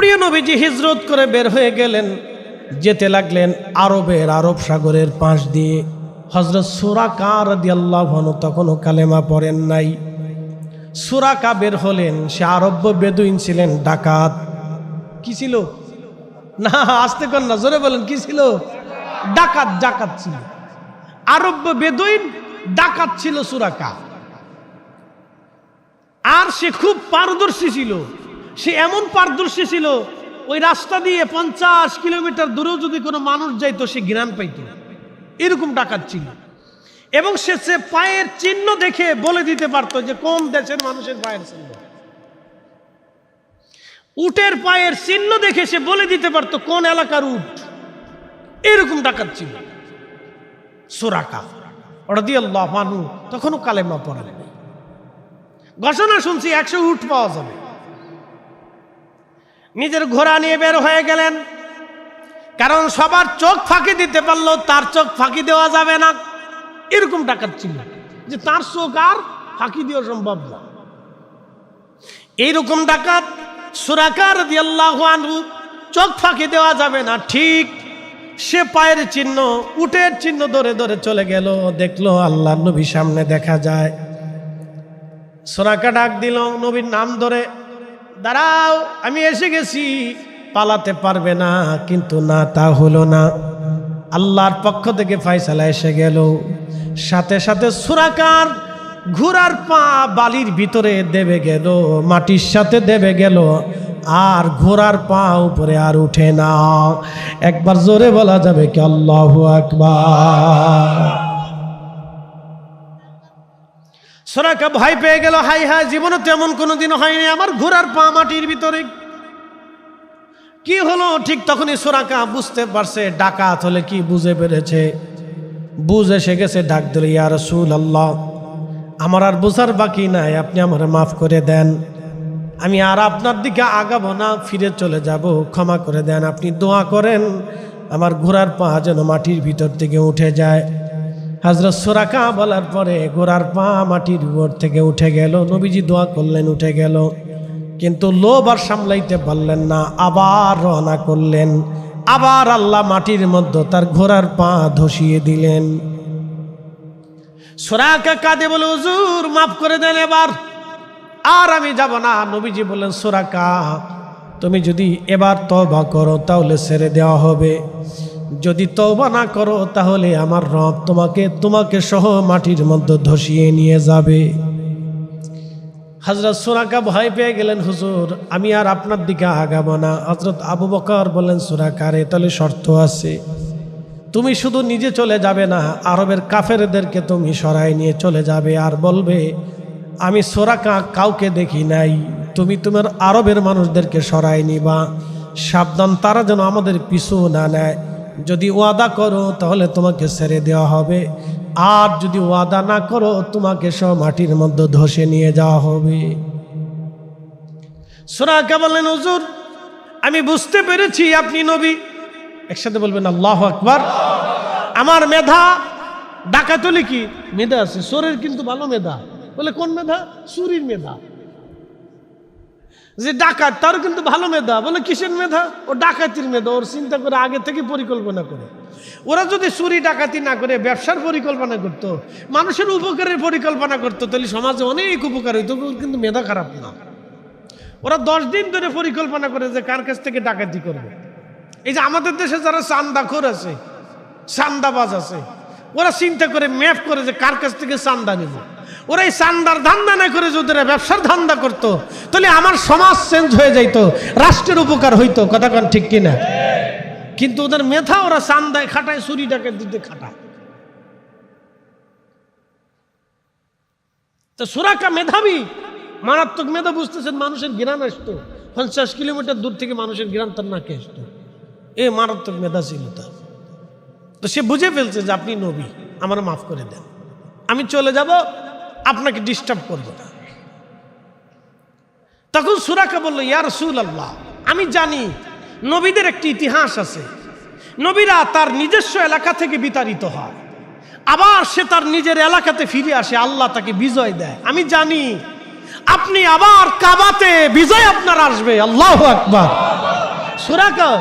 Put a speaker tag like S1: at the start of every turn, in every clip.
S1: প্রিয় নবীজি হিজরত করে বের হয়ে গেলেন, যেতে লাগলেন আরব সাগরের পাশ দিয়ে। হযরত সুরাকা রাদিয়াল্লাহু আনহু তখনও কালেমা পড়েন নাই। সুরাকা বের হলেন, সে আরব্য বেদুইন ছিলেন, ডাকাত। কি ছিল? না আসতে কর না, জোরে বলেন, কি ছিল? ডাকাত ছিল, আরব্য বেদুইন ডাকাত ছিল সুরাকা। আর সে খুব পারদর্শী ছিল। সে এমন পারদর্শী ছিল, ওই রাস্তা দিয়ে 50 কিলোমিটার দূরেও যদি কোনো মানুষ যাইতো সে ঘ্রাণ পাইত, এরকম ডাকাত ছিল। এবং সে পায়ের চিহ্ন দেখে বলে দিতে পারতো যে কোন দেশের মানুষের পায়ের চিহ্ন। উটের পায়ের চিহ্ন দেখে সে বলে দিতে পারতো কোন এলাকার উট। এরকম ডাকাত ছিল সুরাকা রাদিয়াল্লাহু আনহু। তখনও কালেমা পড়েন নাই। ঘোষণা শুনছি 100 উট পাওয়া যাবে। নিজের ঘোড়া নিয়ে বের হয়ে গেলেন, কারণ সবার চোখ ফাঁকি দিতে পারলো, তার চোখ ফাঁকি দেওয়া যাবে না। এরকম ডাকাত ছিল যে তার চোখ আর ফাঁকি দেওয়া সম্ভব না। এইরকম ডাকাত সুরাকা রাদিয়াল্লাহু আনহু, চোখ ফাঁকি দেওয়া যাবে না। ঠিক সে পায়ের চিহ্ন, উটের চিহ্ন ধরে ধরে চলে গেল। দেখলো আল্লাহর নবী সামনে দেখা যায়। সুরাকা ডাক দিল নবীর নাম ধরে, দাঁড়াও, আমি এসে গেছি। পালাতে পারবে না, কিন্তু না, তা হলো না। আল্লাহর পক্ষ থেকে ফয়সালা এসে গেল। সাথে সাথে সুরাকার ঘোড়ার পা বালির ভিতরে দেবে গেল, মাটির সাথে দেবে গেল, আর ঘোড়ার পা উপরে আর উঠে না। একবার জোরে বলা যাবে কি আল্লাহু আকবার? সুরাকা ভয় পেয়ে গেল, হাই হাই, জীবনে তেমন কোনোদিন হয়নি, আমার ঘোড়ার পা মাটির ভিতরে, কি হলো? ঠিক তখনই সুরাকা বুঝতে পারছে ডাকাত হলে কি, বুঝে পেরেছে, বুঝে এসে গেছে। ডাক দিল, ইয়া রাসূলুল্লাহ, আমার আর বোঝার বাকি নাই, আপনি আমার মাফ করে দেন, আমি আর আপনার দিকে আগাবো না, ফিরে চলে যাব, ক্ষমা করে দেন। আপনি দোয়া করেন আমার ঘোড়ার পা যেন মাটির ভিতর থেকে উঠে যায়। হযরত সুরাকা বলার পরে ঘোড়ার পা মাটির উপর থেকে উঠে গেল। নবীজি দোয়া করলেন, উঠে গেল। কিন্তু লোভ আর সামলাইতে পারলেন না, আবার রওনা করলেন। আবার আল্লাহ মাটির মধ্যে তার ঘোড়ার পা ধসিয়ে দিলেন। সুরাকা কাঁদে বলে, হুজুর মাফ করে দেন, এবার আর আমি যাব না। নবীজি বললেন, সুরাকা, তুমি যদি এবার তওবা করো তাহলে ছেড়ে দেওয়া হবে, যদি তওবা না করো তাহলে আমার রব তোমাকে সহ মাটির মধ্যে ধসিয়ে নিয়ে যাবে। হযরত সুরাকা ভয় পেয়ে গেলেন, হুজুর আমি আর আপনার দিকে আগাবো না। হযরত আবু বকর বললেন, সুরাকা রে, তাহলে শর্ত আছে, তুমি শুধু নিজে চলে যাবে না, আরবের কাফেরদেরকে তুমি সরাই নিয়ে চলে যাবে, আর বলবে আমি সুরাকা কাউকে দেখি নাই, তুমি তোমার আরবের মানুষদেরকে সরাই নিবা, সাবধান তারা যেন আমাদের পিছু না নেয়। যদি ওয়াদা করো তাহলে তোমাকে ছেড়ে দেওয়া হবে, আর যদি ওয়াদা না করো তোমাকে সব মাটির মধ্যে ধসে নিয়ে যাওয়া হবে। সুরাকা বললেন, হুজুর আমি বুঝতে পেরেছি আপনি নবী। একসাথে বলবেন আল্লাহু আকবার। আমার মেধা, ডাকাতলি কি মেধা আছে, চোরের কিন্তু ভালো মেধা। বলে কোন মেধা? চুরির মেধা। যে ডাকাত তারও কিন্তু ভালো মেধা। বলে কিসের মেধা? ও ডাকাতির মেধা, ওর চিন্তা করে আগে থেকে পরিকল্পনা করে। ওরা যদি চুরি ডাকাতি না করে ব্যবসার পরিকল্পনা করতো, মানুষের উপকারের পরিকল্পনা করতো, তাহলে সমাজে অনেক উপকার হইতো, কিন্তু মেধা খারাপ না। ওরা 10 দিন ধরে পরিকল্পনা করে যে কার কাছ থেকে ডাকাতি করবে। এই যে আমাদের দেশে যারা চান্দাখোর আছে, চান্দাবাজ আছে, ওরা চিন্তা করে ম্যাপ করে যে কার কাছ থেকে চান্দা নেব। ওরা এই চান্দার ধান্দা না করে যদি ব্যবসার ধান্দা করতো তাহলে আমার সমাজ চেঞ্জ হয়ে যাইতো, রাষ্ট্রের উপকার হইতো। কথা কোন ঠিক কিনা? কিন্তু ওদের মেধা, ওরা চান্দায় খাটায়, চুরি ডাকাতিতে খাটায়। তো সুরাকা মেধাবী, মারাত্মক মেধা। বুঝতেছেন, মানুষের ঘৃণা আসতো 50 কিলোমিটার দূর থেকে, মানুষের ঘৃণা তার নাকে আসতো। এ মারাত্মক মেধা ছিল তার। তো সে বুঝে ফেলছে যে আপনি নবী, আমার মাফ করে দেন, আমি চলে যাব, আপনাকে ডিস্টার্ব করব না। তখন সুরাকা বলল, ইয়া রাসূলুল্লাহ, আমি জানি নবীদের একটি ইতিহাস আছে। নবীরা তার নিজস্ব এলাকা থেকে বিতাড়িত হয়, আবার সে তার নিজের এলাকাতে ফিরে আসে, আল্লাহ তাকে বিজয় দেয়। আমি জানি আপনি আবার কাবাতে বিজয় আপনার আসবে। আল্লাহু আকবার। সুরাকা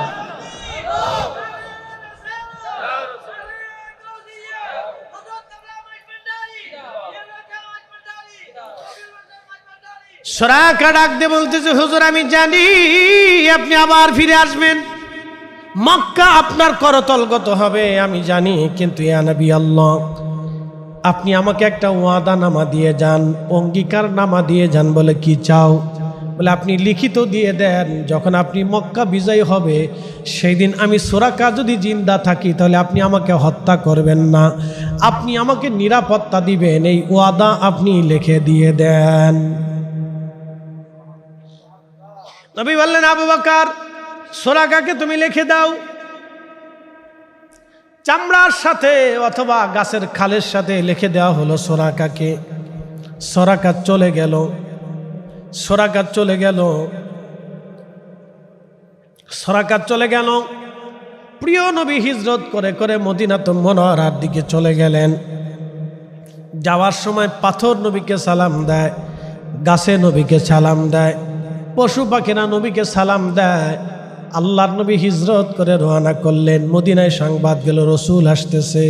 S1: সুরাকা ডাক দিয়ে বলতেছে, হুজুর আমি জানি আপনি আবার ফিরে আসবেন, মক্কা আপনার করতলগত হবে আমি জানি, কিন্তু ইয়া নবী আল্লাহ আপনি আমাকে একটা ওয়াদা নামা দিয়ে যান, অঙ্গীকার নামা দিয়ে যান। বলে কি চাও? বলে আপনি লিখিত দিয়ে দেন, যখন আপনি মক্কা বিজয় হবে সেই দিন আমি সুরাকা যদি জিন্দা থাকি তাহলে আপনি আমাকে হত্যা করবেন না, আপনি আমাকে নিরাপত্তা দিবেন, এই ওয়াদা আপনি লিখে দিয়ে দেন। নবী বললেন, আবু বকর সুরাকাকে তুমি লিখে দাও। চামড়ার সাথে অথবা গাছের খালের সাথে লিখে দেওয়া হলো সুরাকাকে। সুরাকা চলে গেল, সুরাকা চলে গেল, সুরাকা চলে গেল। প্রিয় নবী হিজরত করে করে মদিনাতুল মুনাওয়ারার দিকে চলে গেলেন। যাওয়ার সময় পাথর নবীকে সালাম দেয়, গাছে নবীকে সালাম দেয়, পশু পাখিরা নবীকে সালাম দেয়। আল্লাহর নবী হিজরত করে রওনা করলেন। মদিনায় সংবাদ গেল রসুল আসতেছে।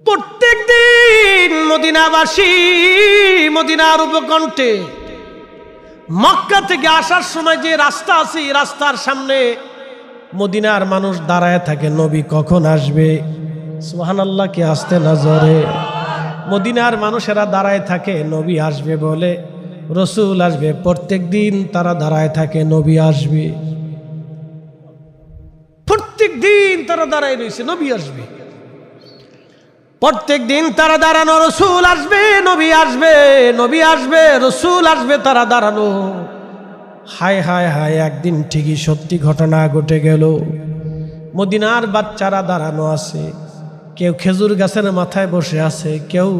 S1: প্রত্যেক দিন মদিনাবাসী মদিনার উপকণ্ঠে মক্কা থেকে আসার সময় যে রাস্তা আছে এই রাস্তার সামনে মদিনার মানুষ দাঁড়ায় থাকে, নবী কখন আসবে। সুবহানাল্লাহ, কে আসতে না জোরে। মদিনার মানুষেরা দাঁড়ায় থাকে নবী আসবে বলে, রসুল আসবে। প্রত্যেক দিন তারা দাঁড়ায় থাকে নবী আসবে, প্রত্যেক দিন তারা দাঁড়ায় রয়েছে নবী আসবে, প্রত্যেক দিন তারা দাঁড়ানো, রসুল আসবে নবী আসবে, নবী আসবে রসুল আসবে, তারা দাঁড়ানো। হায় হায় হায়, একদিন ঠিকই সত্যি ঘটনা ঘটে গেল। মদিনার বাচ্চারা দাঁড়ানো আছে, কেউ খেজুর গাছের মাথায় বসে আছে, কেউ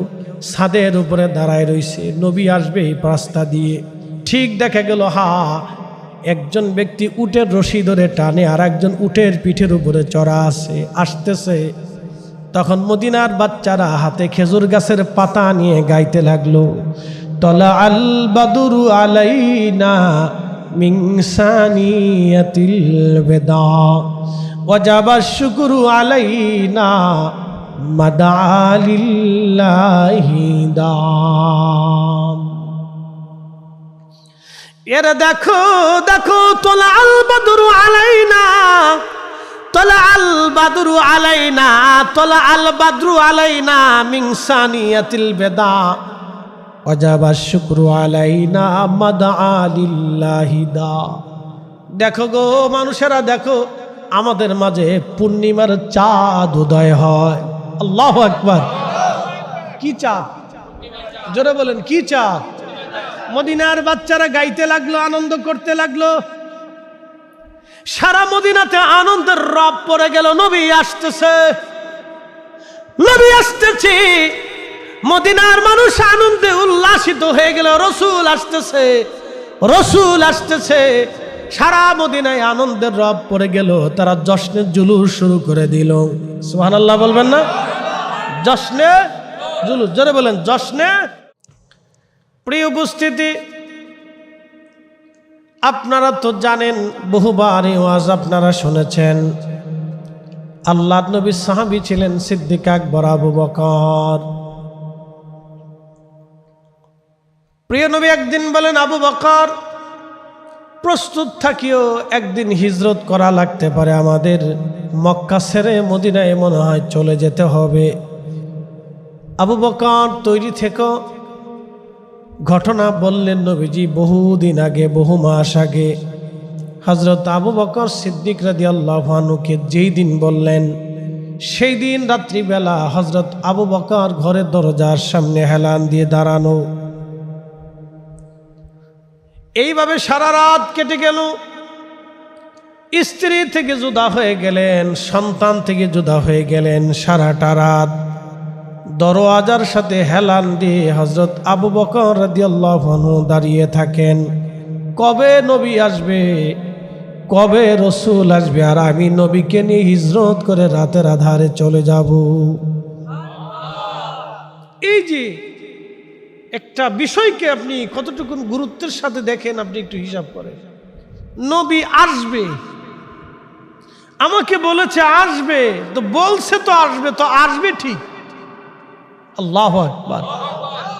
S1: ছাদের উপরে দাঁড়ায় রয়েছে, নবী আসবে এই রাস্তা দিয়ে। ঠিক দেখা গেল একজন ব্যক্তি উটের রশি ধরে টানে, আর একজন উটের পিঠের উপরে চড়া আছে, আসতেছে। তখন মদিনার বাচ্চারা হাতে খেজুর গাছের পাতা নিয়ে গাইতে লাগলো, তলা আল বাদুরু আলাইনা মিন সানিয়াতিল বেদা ওয়াজাবা শুকরু আলাইনা মাদালিল্লাহি দাম। এরা দেখো দেখো, তোলা আল বাদুরু আলাইনা, তোলা আল বাদুরু আলাইনা, তোলা আল বাদরু আলাইনা মিন সানিয়াতিল বেদা ওয়াজাবা শুকরু আলাইনা মাদালিল্লাহি দা। দেখো গো মানুষেরা, দেখো আমাদের মাঝে পূর্ণিমার চাঁদ উদয় হয়। আল্লাহু আকবার। কি চাঁদ? জোরে বলেন, কি চাঁদ? মদিনার বাচ্চারা গাইতে লাগলো, আনন্দ করতে লাগলো। সারা মদিনাতে আনন্দের রব পড়ে গেল, নবী আসতেছে, নবী আসতেছে। মদিনার মানুষ আনন্দে উল্লাসিত হয়ে গেল, রসুল আসতেছে, রসুল আসতেছে। সারা মদিনায় আনন্দের রব পড়ে গেল। তারা জশ্নের জুলুস শুরু করে দিল। সুবহানাল্লাহ বলবেন না? জশ্নে জুলুস, জোরে বলেন জশ্নে। প্রিয় উপস্থিতি, আপনারা তো জানেন, বহুবার এই ওয়াজ আপনারা শুনেছেন। আল্লাহর নবীর সাহাবী ছিলেন সিদ্দিক আকবর আবু বকর। প্রিয় নবী একদিন বলেন, আবু বকর প্রস্তুত থাকিও, একদিন হিজরত করা লাগতে পারে, আমাদের মক্কা ছেড়ে মদিনায় মনে হয় চলে যেতে হবে। আবু বকর তৈরি থেকো। ঘটনা বললেন নবীজি বহুদিন আগে, বহু মাস আগে। হযরত আবু বকর সিদ্দিক রাদিয়াল্লাহু আনহুকে যেই দিন বললেন, সেই দিন রাত্রিবেলা হযরত আবু বকর ঘরের দরজার সামনে হেলান দিয়ে দাঁড়ানো। এইভাবে সারা রাত কেটে গেল। স্ত্রী থেকে জুদা হয়ে গেলেন, সন্তান থেকে জুদা হয়ে গেলেন। সারাটা রাত দরওয়াজার সাথে হেলান দিয়ে হযরত আবু বকর রাদিয়াল্লাহু আনহু দাঁড়িয়ে থাকেন, কবে নবী আসবে, কবে রসুল আসবে, আর আমি নবীকে নিয়ে হিজরত করে রাতের আধারে চলে যাব। এই যে একটা বিষয়কে আপনি কতটুকু গুরুত্বের সাথে দেখেন, আপনি একটু হিসাব করেন। নবী আসবে, আমাকে বলেছে আসবে, তো বলছে তো আসবে, তো আসবে ঠিক। আল্লাহু আকবার।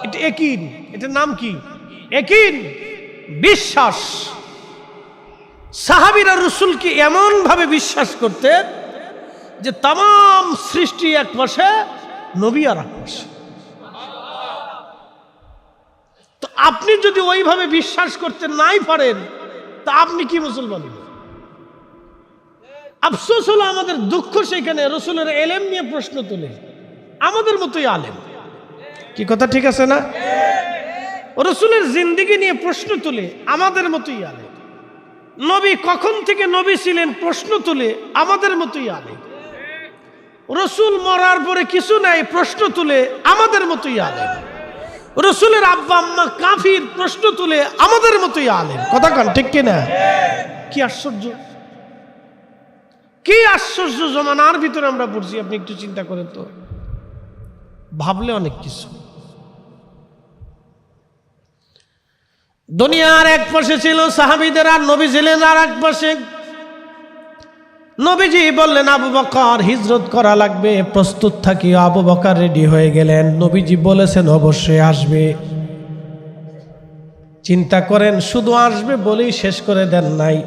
S1: এটা ইয়াকিন, এটার নাম কি? ইয়াকিন, বিশ্বাস। সাহাবীরা রাসূলকে এমন ভাবে বিশ্বাস করতেন যে তাম সৃষ্টি এক পাশে, নবী আর এক পাশে। তো আপনি যদি ওইভাবে বিশ্বাস করতে নাই পারেন, তা আপনি কি মুসলমান? আফসোস হলো, আমাদের দুঃখ সেখানে রাসূলের ইলম নিয়ে প্রশ্ন তোলে আমাদের মতোই আলেম। কি কথা ঠিক আছে না? রাসূলের জিন্দেগি নিয়ে প্রশ্ন তোলে আমাদের মতোই আলেম। নবী কখন থেকে নবী ছিলেন প্রশ্ন তোলে আমাদের মতোই আলেম। রাসূল মরার পরে কিছু নাই প্রশ্ন তুলে আমাদের মতোই আলেম। রাসূলের আব্বা আম্মা কাফির প্রশ্ন তুলে আমাদের মতোই আলেম। কথা কান ঠিক কিনা? কি আশ্চর্য, কি আশ্চর্য জমানার ভিতরে আমরা পড়ছি। আপনি একটু চিন্তা করেন তো, ভাবলে অনেক কিছু। দুনিয়ার এক পাশে ছিল সাহাবীদের, আর নবী ছিলেন আর এক পাশে। নবীজি বললেন আবু বকর হিজরত করা লাগবে, প্রস্তুত থাকি। আবু বকর রেডি হয়ে গেলেন। নবীজি বলেছেন অবশ্যই আসবে। চিন্তা করেন, শুধু আসবে বলেই শেষ করে দেন নাই,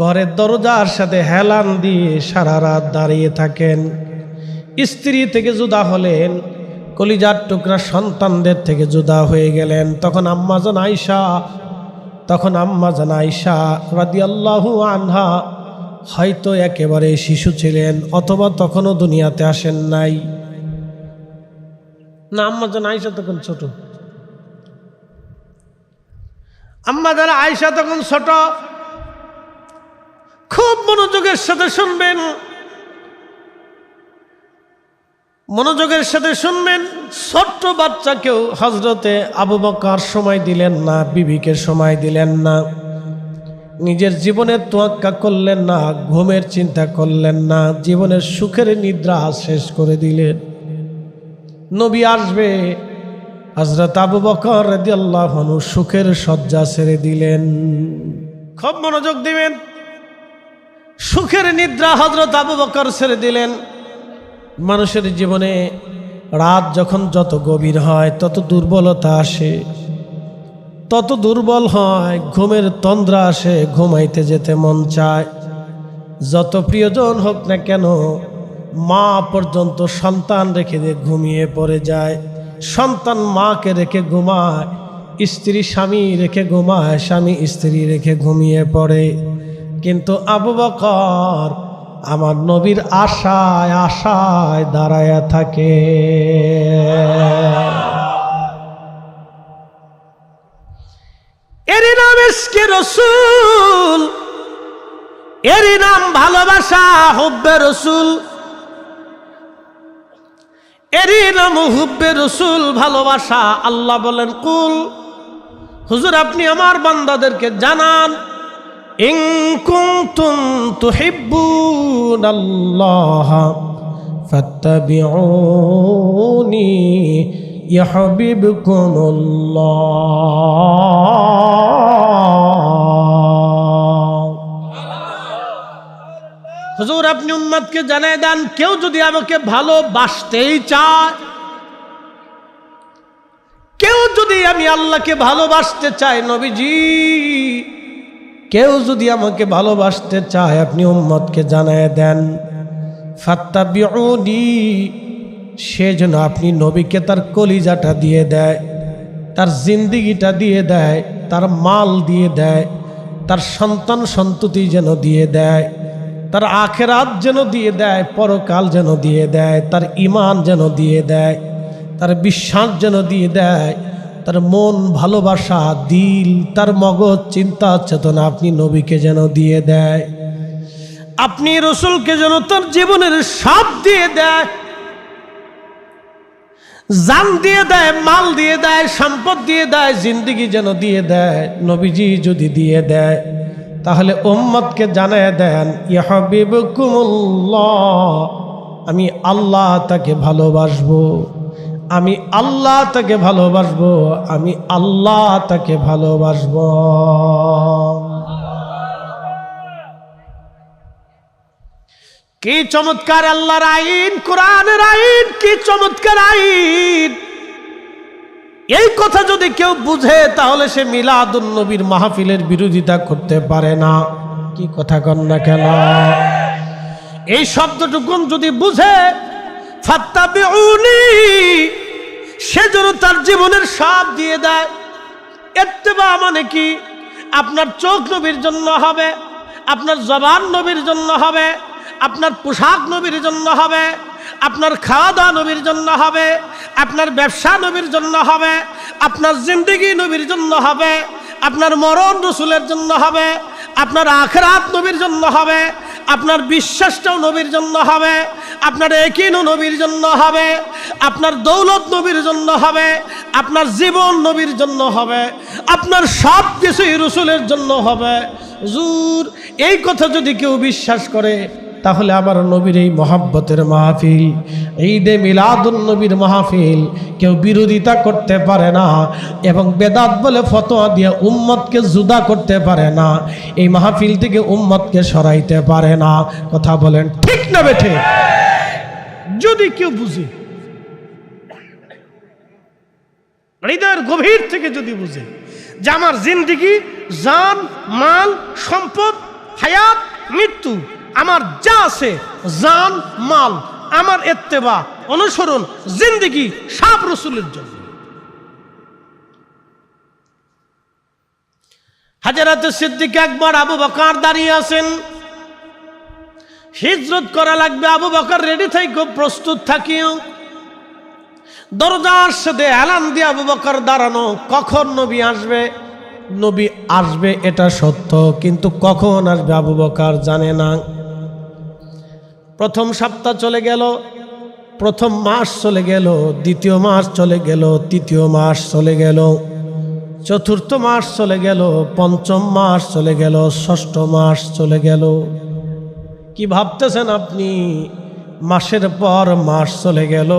S1: ঘরের দরজার সাথে হেলান দিয়ে সারা রাত দাঁড়িয়ে থাকেন। স্ত্রী থেকে জুদা হলেন, কলিজার টুকরা সন্তানদের থেকে জুদা হয়ে গেলেন। তখন আম্মাজান আয়েশা রাদিয়াল্লাহু আনহা হয়তো একেবারে শিশু ছিলেন, অথবা তখনও দুনিয়াতে আসেন নাই। না, আম্মাজান আয়েশা তখন ছোট। আম্মাজান আয়েশা তখন ছোট। খুব মনোযোগের সাথে শুনবেন, মনোযোগের সাথে শুনবেন। ছোট্ট বাচ্চাকেও হযরতে আবু বকর সময় দিলেন না, বিবিকে সময় দিলেন না, নিজের জীবনের তোয়াক্কা করলেন না, ঘুমের চিন্তা করলেন না, জীবনের সুখের নিদ্রা শেষ করে দিলেন। নবী আসবে, হযরত আবু বকর রাদিয়াল্লাহু আনহু সুখের শয্যা ছেড়ে দিলেন। খুব মনোযোগ দিবেন। সুখের নিদ্রা হযরত আবু বকর ছেড়ে দিলেন। মানুষের জীবনে রাত যখন যত গভীর হয় তত দুর্বলতা আসে, তত দুর্বল হয়, ঘুমের তন্দ্রা আসে, ঘুমাইতে যেতে মন চায়। যত প্রিয়জন হোক না কেন, মা পর্যন্ত সন্তান রেখে দিয়ে ঘুমিয়ে পড়ে যায়, সন্তান মাকে রেখে ঘুমায়, স্ত্রী স্বামী রেখে ঘুমায়, স্বামী স্ত্রী রেখে ঘুমিয়ে পড়ে। কিন্তু আবু বকর আমার নবীর আশায় আশায় দাঁড়ায়া থাকে। এরই নাম ইশকে রাসূল, এরই নাম ভালোবাসা, হুব্বে রাসূল, এরই নাম হুব্বে রাসূল, ভালোবাসা। আল্লাহ বলেন কুল, হুজুর আপনি আমার বান্দাদেরকে জানান, ইন কুনতুম তুহিব্বুনাল্লাহ ফাত্তাবিউনি ইউহিব্বুকুমুল্লাহ। হুজুর আপনি উম্মতকে জানিয়ে দেন, কেউ যদি আমাকে ভালোবাসতেই চায়, কেউ যদি আমি আল্লাহকে ভালোবাসতে চাই, নবীজি কেউ যদি আমাকে ভালোবাসতে চায়, আপনি উম্মতকে জানিয়ে দেন ফাত্তাবিউনি, সে যেন আপনি নবীকে তার কলিজাটা দিয়ে দেয়, তার জিন্দিগিটা দিয়ে দেয়, তার মাল দিয়ে দেয়, তার সন্তান সন্ততি যেন দিয়ে দেয়, তার আখেরাত যেন দিয়ে দেয়, পরকাল যেন দিয়ে দেয়, তার ঈমান যেন দিয়ে দেয়, তার বিশ্বাস যেন দিয়ে দেয়, তার মন ভালোবাসা, দিল, তার মগজ, চিন্তা চেতনা আপনি নবীকে যেন দিয়ে দেয়, আপনি রাসূলকে যেন তার জীবনের সব দিয়ে দেয়, জান দিয়ে দেয়, মাল দিয়ে দেয়, সম্পদ দিয়ে দেয়, জিন্দেগি যেন দিয়ে দেয়। নবীজি যদি দিয়ে দেয়, তাহলে উম্মতকে জানায় দেন ইউহিব্বুকুমুল্লাহ, আমি আল্লাহ তাকে ভালোবাসবো, আমি আল্লাহ তাকে ভালোবাসবো, আমি আল্লাহ তাকে ভালোবাসবো। কি চমৎকার আল্লাহর আইন, কোরআনের আইন, কি চমৎকার আইন। এই কথা যদি কেউ বুঝে তাহলে সে মিলাদুন নবীর মাহফিলের বিরোধিতা করতে পারে না। কি কথা কন না কেন? এই শব্দটুকুন যদি বুঝে ফাত্তাবিউনি, সে যেন তার জীবনের সব দিয়ে দেয়। ইত্তেবা মানে কি? আপনার চোখ নবীর জন্য হবে, আপনার জবান নবীর জন্য হবে, আপনার পোশাক নবীর জন্য হবে, আপনার খাওয়া দাওয়া নবীর জন্য হবে, আপনার ব্যবসা নবীর জন্য হবে, আপনার জিন্দেগি নবীর জন্য হবে, আপনার মরণ রসুলের জন্য হবে, আপনার আখিরাত নবীর জন্য হবে, আপনার বিশ্বাসটাও নবীর জন্য হবে, আপনার ইয়াকিনও নবীর জন্য হবে, আপনার দৌলত নবীর জন্য হবে, আপনার জীবন নবীর জন্য হবে, আপনার সব কিছুই রসুলের জন্য হবে। হুজুর, এই কথা যদি কেউ বিশ্বাস করে তাহলে আমার নবীর এই মহাব্বতের মাহফিল, ঈদে মিলাদুন নবীর মাহফিল কেউ বিরোধিতা করতে পারে না এবং বেদাত বলে ফতোয়া দিয়ে উম্মতকে জুদা করতে পারে না। এই মাহফিল থেকে উম্মতকে সরাইতে পারে না। কথা বলেন ঠিক না বেঠে? যদি কেউ বুঝে, হৃদয়ের গভীর থেকে যদি বুঝে যে আমার জিন্দেগি, জান, মাল, সম্পদ, হায়াত, মৃত্যু, আমার যা আছে, জান, মাল, আমার ইত্তেবা, অনুসরণ, জিন্দেগি সব রসুলের জন্য। হাজরাতে সিদ্দিক একবার আবু বকর দাঁড়িয়ে আছেন, হিজরত করা লাগবে। আবু বকর রেডি থেকে প্রস্তুত থাকিও। দরজার সাথে এলান দিয়ে আবু বকর দাঁড়ানো। কখন নবী আসবে? নবী আসবে এটা সত্য, কিন্তু কখন আসবে আবু বকর জানে না। প্রথম সপ্তাহ চলে গেল, প্রথম মাস চলে গেল, দ্বিতীয় মাস চলে গেল, তৃতীয় মাস চলে গেল, চতুর্থ মাস চলে গেল, পঞ্চম মাস চলে গেল, ষষ্ঠ মাস চলে গেল। কি ভাবতেছেন আপনি? মাসের পর মাস চলে গেল,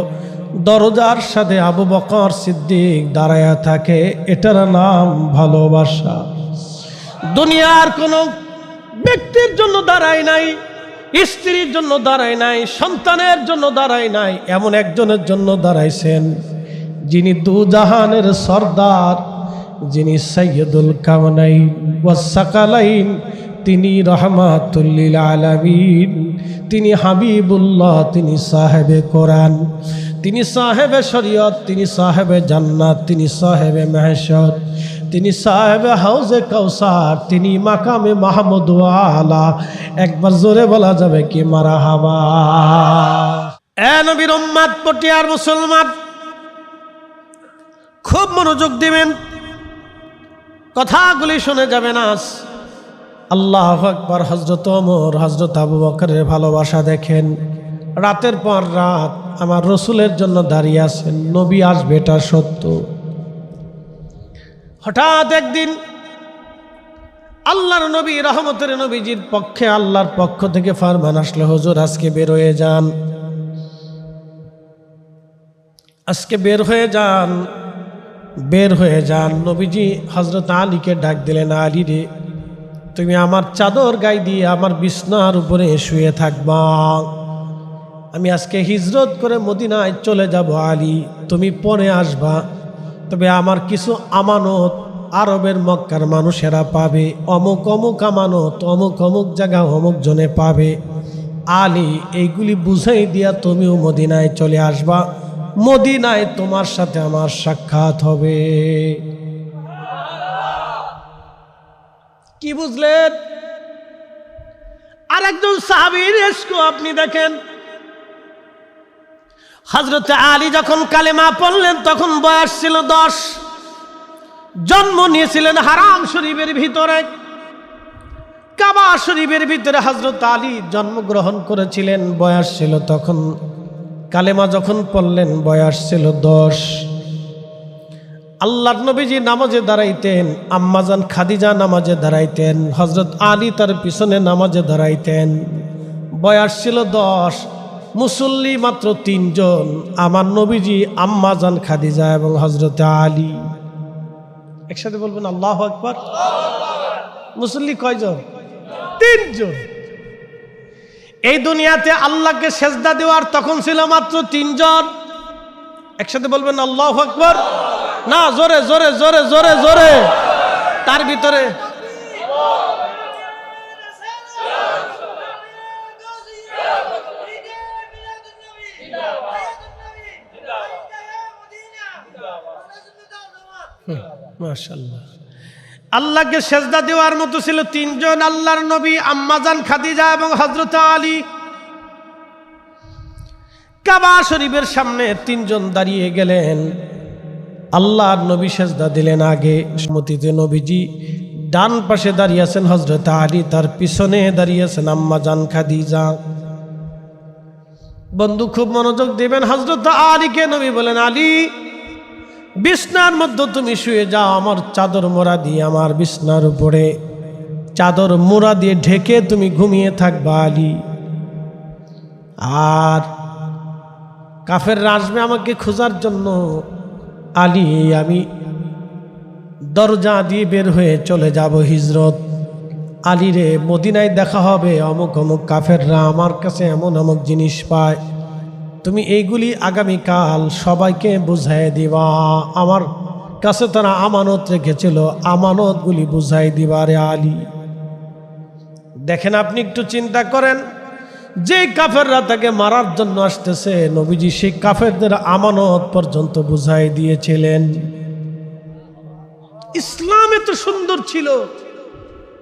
S1: দরজার সাথে আবু বকর সিদ্দিক দাঁড়ায়া থাকে। এটার নাম ভালোবাসা। দুনিয়ার কোনো ব্যক্তির জন্য দাঁড়ায় নাই, স্ত্রীর জন্য দাঁড়ায় নাই, সন্তানের জন্য দাঁড়ায় নাই, এমন একজনের জন্য দাঁড়াইছেন যিনি দুজাহানের সর্দার, যিনি সাইয়্যিদুল কাওনাইন ওয়াস সাকালাইন, তিনি রহমাতুল লিল আলামিন, তিনি হাবিবুল্লাহ, তিনি সাহেবে কোরআন, তিনি সাহেবে শরীয়ত, তিনি সাহেবে জান্নাত, তিনি সাহেবে মাহশর, তিনি সাহেবে হাউজে কাউসার, তিনি মাকামে মাহমুদ ওয়ালা। একবার জোরে বলা যাবে কি মারহাবা? এ নবীর উম্মত, পটিয়ার মুসলমান, খুব মনোযোগ দিবেন, কথাগুলি শুনে যাবেন। আজ আল্লাহু আকবার। হযরত ওমর, হযরত আবু বকরের ভালোবাসা দেখেন। রাতের পর রাত আমার রসুলের জন্য দাঁড়িয়ে আছেন, নবী আসবে এটা সত্য। হঠাৎ একদিন আল্লাহর নবী, রহমতের নবীজির পক্ষে আল্লাহর পক্ষ থেকে ফরমান আসলো, হুজুর আজকে বের হয়ে যান, আজকে বের হয়ে যান, বের হয়ে যান। নবীজি হযরত আলীকে ডাক দিলেন, আলী রে, তুমি আমার চাদর গায়ে দিয়ে আমার বিছনার উপরে শুয়ে থাকবা। আমি আজকে হিজরত করে মদিনায় চলে যাব আলী, তুমি পরে আসবা। তবে আমার কিছু আমানত আরবের মক্কার মানুষেরা পাবে, অমুক অমুক আমানত অমুক অমুক জায়গা অমুক জনে পাবে। আলী, এইগুলি বুঝাই দিয়া তুমিও মদিনায় চলে আসবা, মদিনায় তোমার সাথে আমার সাক্ষাৎ হবে। কি বুঝলেন? আর একজন সাহাবীর ইশক আপনি দেখেন। হযরত আলী যখন কালেমা পড়লেন তখন বয়স ছিল 10। জন্ম নিয়েছিলেন হারাম শরীফের ভিতরে, কাবা শরীফের ভিতরে হযরত আলী জন্মগ্রহণ করেছিলেন। বয়স ছিল তখন, কালেমা যখন পড়লেন বয়স ছিল 10। আল্লাহর নবীজি নামাজে দাঁড়াইতেন, আম্মাজান খাদিজা নামাজে দাঁড়াইতেন, হযরত আলী তার পিছনে নামাজে দাঁড়াইতেন। বয়স ছিল 10, মুসল্লি মাত্র 3 জন, আমার নবীজি, আম্মাজান খাদিজা এবং হযরত আলী। একসাথে বলবেন আল্লাহু আকবার। মুসল্লি কয়জন? 3 জন। এই দুনিয়াতে আল্লাহকে সেজদা দেওয়ার তখন ছিল মাত্র 3 জন। একসাথে বলবেন আল্লাহু আকবার। না, জোরে জোরে জোরে জোরে জোরে। তার ভিতরে মাশাআল্লাহ আল্লাহকে সেজদা দেওয়ার মতো ছিল 3 জন, আল্লাহর নবী, আম্মাজান খাদিজা এবং হযরত আলী। কাবা শরীফের সামনে 3 জন দাঁড়িয়ে গেলেন। আল্লাহর নবী সেজদা দিলেন আগে, সমতিতে নবীজি ডান পাশে দাঁড়িয়ে আছেন হযরত আলী, তার পিছনে দাঁড়িয়ে আছেন আম্মাজান খাদিজা। বন্ধু খুব মনোযোগ দিবেন। হযরত আলীকে নবী বলেন, আলী বিছনার মধ্যে তুমি শুয়ে যাও, আমার চাদর মোড়া দিয়ে আমার বিছনার উপরে চাদর মোড়া দিয়ে ঢেকে তুমি ঘুমিয়ে থাকবা আলী। আর কাফেররা আসবে আমাকে খোঁজার জন্য, আলী আমি দরজা দিয়ে বের হয়ে চলে যাব হিজরত। আলী রে, মদিনায় দেখা হবে, অমুক অমুক কাফেররা আমার কাছে এমন অমুক জিনিস পায়, তুমি এইগুলি আগামীকাল সবাইকে বুঝাই দিবা। আমার কাছে তারা আমানত রেখেছিল, আমানতগুলি বুঝাই দিবা রে আলী। দেখেন, আপনি একটু চিন্তা করেন, যে কাফেররা তাকে মারার জন্য আসতেছে, নবীজি সেই কাফেরদের আমানত পর্যন্ত বুঝাই দিয়েছিলেন। ইসলাম এত সুন্দর ছিল,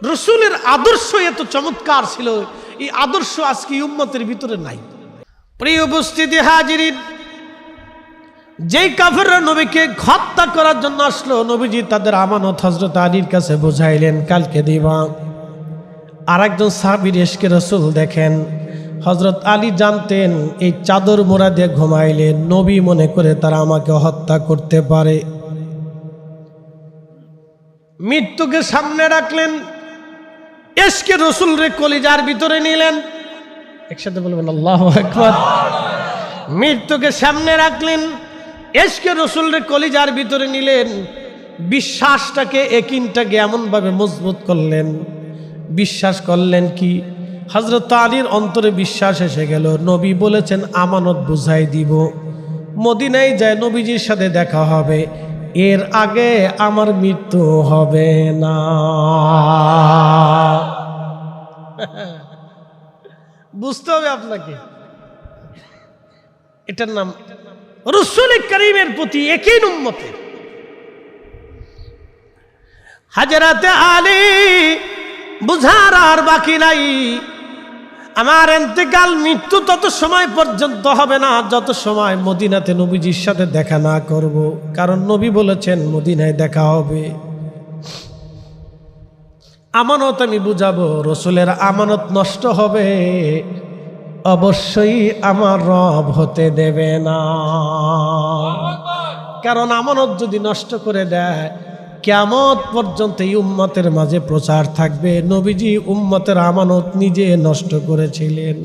S1: রসুলের আদর্শ এত চমৎকার ছিল, এই আদর্শ আজকে উম্মতের ভিতরে নাই। প্রিয় উপস্থিতি হাজিরিন, যেই কাফেররা নবীকে হত্যা করার জন্য আসলো, নবীজি তাদের আমানত হযরত আলীর কাছে বুঝাইলেন, কালকে দিবা। আর একজন সাহাবীর এশকে রসুল দেখেন, হযরত আলী জানতেন এই চাদর মোড়া দিয়ে ঘুমাইলে নবী মনে করে তারা আমাকে হত্যা করতে পারে। মৃত্যুকে সামনে রাখলেন, এশকে রসুল রে কলিজার ভিতরে নিলেন। একসাথে বলবেন আল্লাহু আকবার। মৃত্যুকে সামনে রাখলেন, এশকে রসুল রে কলিজার ভিতরে নিলেন। বিশ্বাসটাকে, একিনটাকে এমনভাবে মজবুত করলেন, বিশ্বাস করলেন কি হযরত আলীর অন্তরে বিশ্বাস এসে গেল, নবী বলেছেন আমানত বুঝাই দিব, মদিনায় যায় নবীজির সাথে দেখা হবে, এর আগে আমার মৃত্যু হবে না। বুঝতে হবে আপনাকে, এটার নাম রাসূল করিমের প্রতি একই উম্মতের। হযরত আলী বুঝার আর বাকি নাই, আমার ইন্তেকাল, মৃত্যু তত সময় পর্যন্ত হবে না যত সময় মদিনাতে নবীজির সাথে দেখা না করব, কারণ নবী বলেছেন মদিনায় দেখা হবে। আমানত আমি বুঝাবো, রসুলের আমানত নষ্ট হবে, অবশ্যই আমার রব হতে দেবে না। কারণ আমানত যদি নষ্ট করে দেয়, কিয়ামত পর্যন্ত এই উম্মতের মাঝে প্রচার থাকবে নবীজি উম্মতের আমানত নিজে নষ্ট করেছিলেন।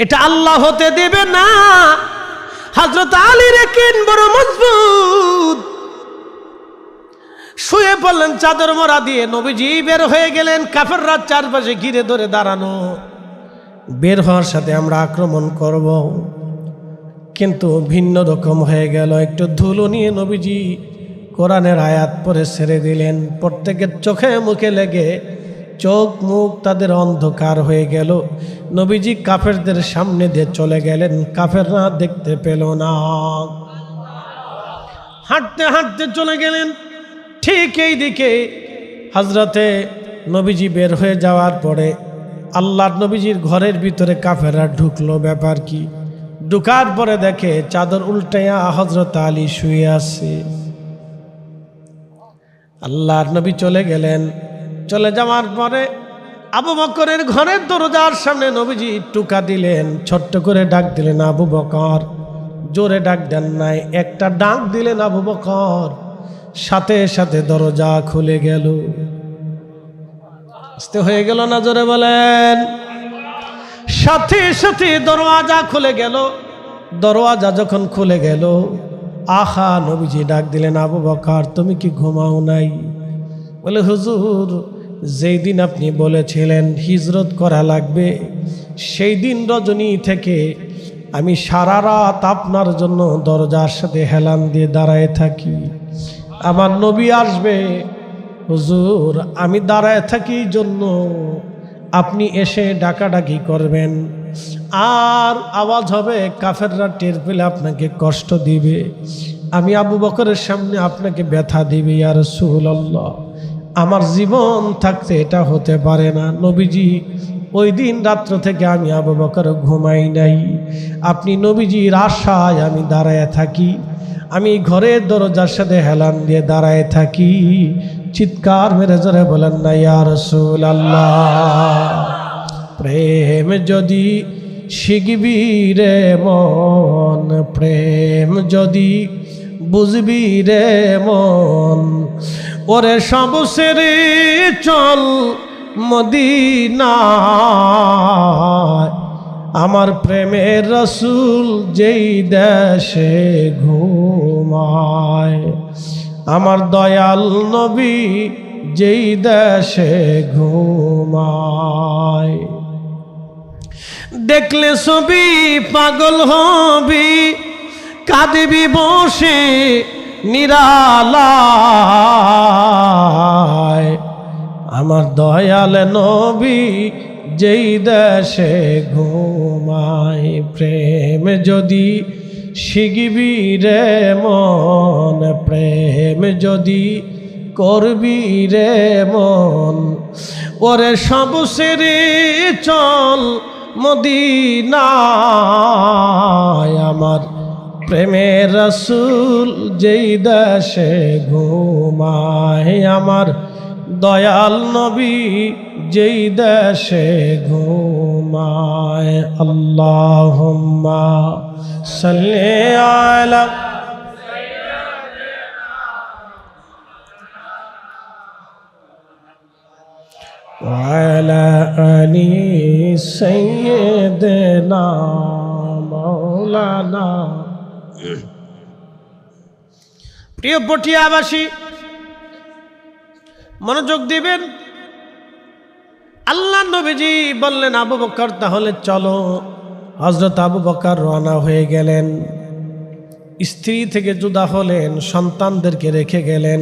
S1: এটা আল্লাহ হতে দেবে না। হযরত আলীর একিন বড় মজবুত। শুয়ে পড়লেন চাদর মোড়া দিয়ে, নবীজি বের হয়ে গেলেন। কাফেররা চারপাশে ঘিরে ধরে দাঁড়ানো, বের হওয়ার সাথে আমরা আক্রমণ করব, কিন্তু ভিন্ন রকম হয়ে গেল। একটু ধুলো নিয়ে নবীজি কোরআনের আয়াত পরে ছেড়ে দিলেন, প্রত্যেকের চোখে মুখে লেগে চোখ মুখ তাদের অন্ধকার হয়ে গেল। নবীজি কাফেরদের সামনে দিয়ে চলে গেলেন, কাফেররা দেখতে পেল না। হাঁটতে হাঁটতে চলে গেলেন। ঠিক এই দিকে হযরতে নবীজি বের হয়ে যাওয়ার পরে আল্লাহর নবীজির ঘরের ভিতরে কাফেররা ঢুকলো। ব্যাপার কি? ঢুকার পরে দেখে চাদর উল্টাইয়া হযরত আলী শুয়ে আছে। আল্লাহর নবী চলে গেলেন। চলে যাওয়ার পরে আবু বকরের ঘরের দরজার সামনে নবীজি টুকা দিলেন, ছোট্ট করে ডাক দিলেন আবু বকর। জোরে ডাক দেন নাই, একটা ডাক দিলেন আবু বকর, সাথে সাথে দরজা খুলে গেল। আস্তে হয়ে গেল না? জোরে বলেন। সাথে সাথে দরওয়াজা খুলে গেল। দরওয়াজা যখন খুলে গেল, আহা নবীজি ডাক দিলেন আবু বকর, তুমি কি ঘুমাও নাই? বলে হুজুর যেই দিন আপনি বলেছিলেন হিজরত করা লাগবে, সেই দিন রজনী থেকে আমি সারা রাত আপনার জন্য দরজার সাথে হেলান দিয়ে দাঁড়ায় থাকি। আমার নবী আসবে, হুজুর আমি দাঁড়ায় থাকি জন্য আপনি এসে ডাকাডাকি করবেন, আর আওয়াজ হবে, কাফেররা টের পেলে আপনাকে কষ্ট দিবে, আমি আবু বকরের সামনে আপনাকে ব্যথা দিবে। ইয়া রাসূলুল্লাহ, আমার জীবন থাকতে এটা হতে পারে না। নবীজি ওই দিন রাত্র থেকে আমি আবু বকর ঘুমাই নাই। আপনি নবীজির আশায় আমি দাঁড়ায় থাকি, আমি ঘরের দরজার সাথে হেলান দিয়ে দাঁড়ায় থাকি। চিৎকার মেরে জোরে বলেন না ইয়া রাসূলুল্লাহ। প্রেম যদি শিখবি রে মন, প্রেম যদি বুঝবি রে মন, ওরে সব সেরে চল মদিনায়। আমার প্রেমের রসুল যেই দেশে ঘুমায়, আমার দয়াল নবী যেই দেশে ঘুমায়। দেখলে ছবি পাগল হবি, কাঁদবি বসে নিরালায়। আমার দয়াল নবী যেই দেশে ঘুমায়, প্রেম যদি শিখবি রে মন, প্রেম যদি করবি রে মন, ওরে সব সেরে চল মদিনায়। আমার প্রেমের রসুল যেই দেশে ঘুমায়, আমার দয়াল নবী যেই দেশে ঘুমায়। আল্লাহুম্মা সাল্লি আলা ওয়ালা আলি সাইয়্যিদিনা মাওলানা। প্রিয় পটিয়াবাসী, মনোযোগ দিবেন। আল্লাহ নবীজি বললেন, আবু বকর তাহলে চলো। হযরত আবু বকর রওনা হয়ে গেলেন। স্ত্রী থেকে জুদা হলেন, সন্তানদেরকে রেখে গেলেন।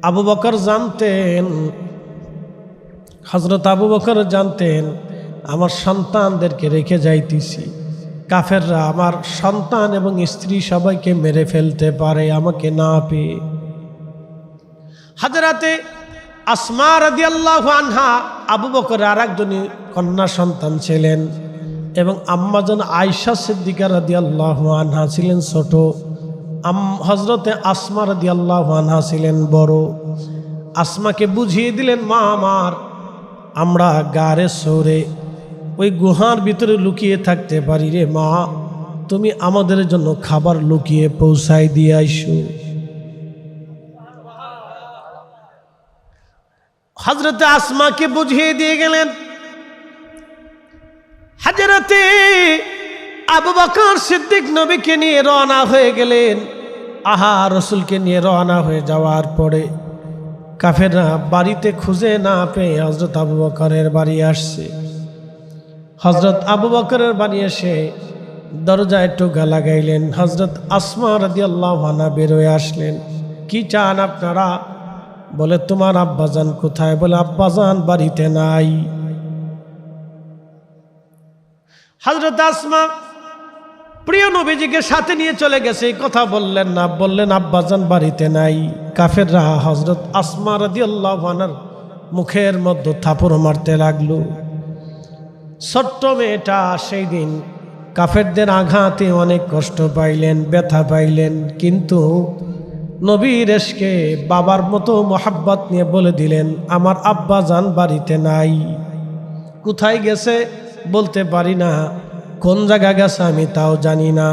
S1: আবু বকর জানতেন, হযরত আবু বকর জানতেন আমার সন্তানদেরকে রেখে যাইতেছি, কাফেররা আমার সন্তান এবং স্ত্রী সবাইকে মেরে ফেলতে পারে আমাকে না পেয়ে। হযরতে আসমা রাদিয়াল্লাহু আনহা আবু বকরের আরেকজন কন্যা সন্তান ছিলেন, এবং আম্মাজান আয়েশা সিদ্দিকা রাদিয়াল্লাহু আনহা ছিলেন ছোট, হযরতে আসমা রাদিয়াল্লাহু আনহা ছিলেন বড়। আসমাকে বুঝিয়ে দিলেন, মা আমার, আমরা গারে সৌরে ওই গুহার ভিতরে লুকিয়ে থাকতে পারি রে মা, তুমি আমাদের জন্য খাবার লুকিয়ে পৌঁছাই দিয়ে আইসো। হযরতে আসমাকে বুঝিয়ে দিয়ে গেলেন। হযরতে আবু বকর সিদ্দিক নবীকে নিয়ে রওনা হয়ে গেলেন। রাসূলকে নিয়ে রওনা হয়ে যাওয়ার পরে কাফেররা বাড়িতে খুঁজে না পেয়ে হযরত আবু বকরের বাড়ি আসছে। হযরত আবু বকরের বাড়ি এসে দরজায় টোকা লাগাইলেন। হযরত আসমা রাদিয়াল্লাহু আনহা বের হয়ে আসলেন। কি চান আপনারা? বলে, তোমার আব্বাজান কোথায়? বলে, আব্বাজান বাড়িতে নাই। হযরত আসমা প্রিয় নবীজিকে সাথে নিয়ে চলে গেছে, এই কথা বললেন না, বললেন আব্বাজান বাড়িতে নাই। কাফেররা হযরত আসমা রাদিয়াল্লাহু আনহার মুখের মধ্যে থাপড় মারতে লাগলো। ছোট্ট মেয়েটা সেই দিন কাফেরদের আঘাতে অনেক কষ্ট পাইলেন, ব্যথা পাইলেন, কিন্তু নবীর এসকে বাবার মতো মোহাব্বত নিয়ে বলে দিলেন, আমার আব্বাজান বাড়িতে নাই। কোথায় গেছে বলতে পারি না, কোন জায়গা গেছে আমি তাও জানি না।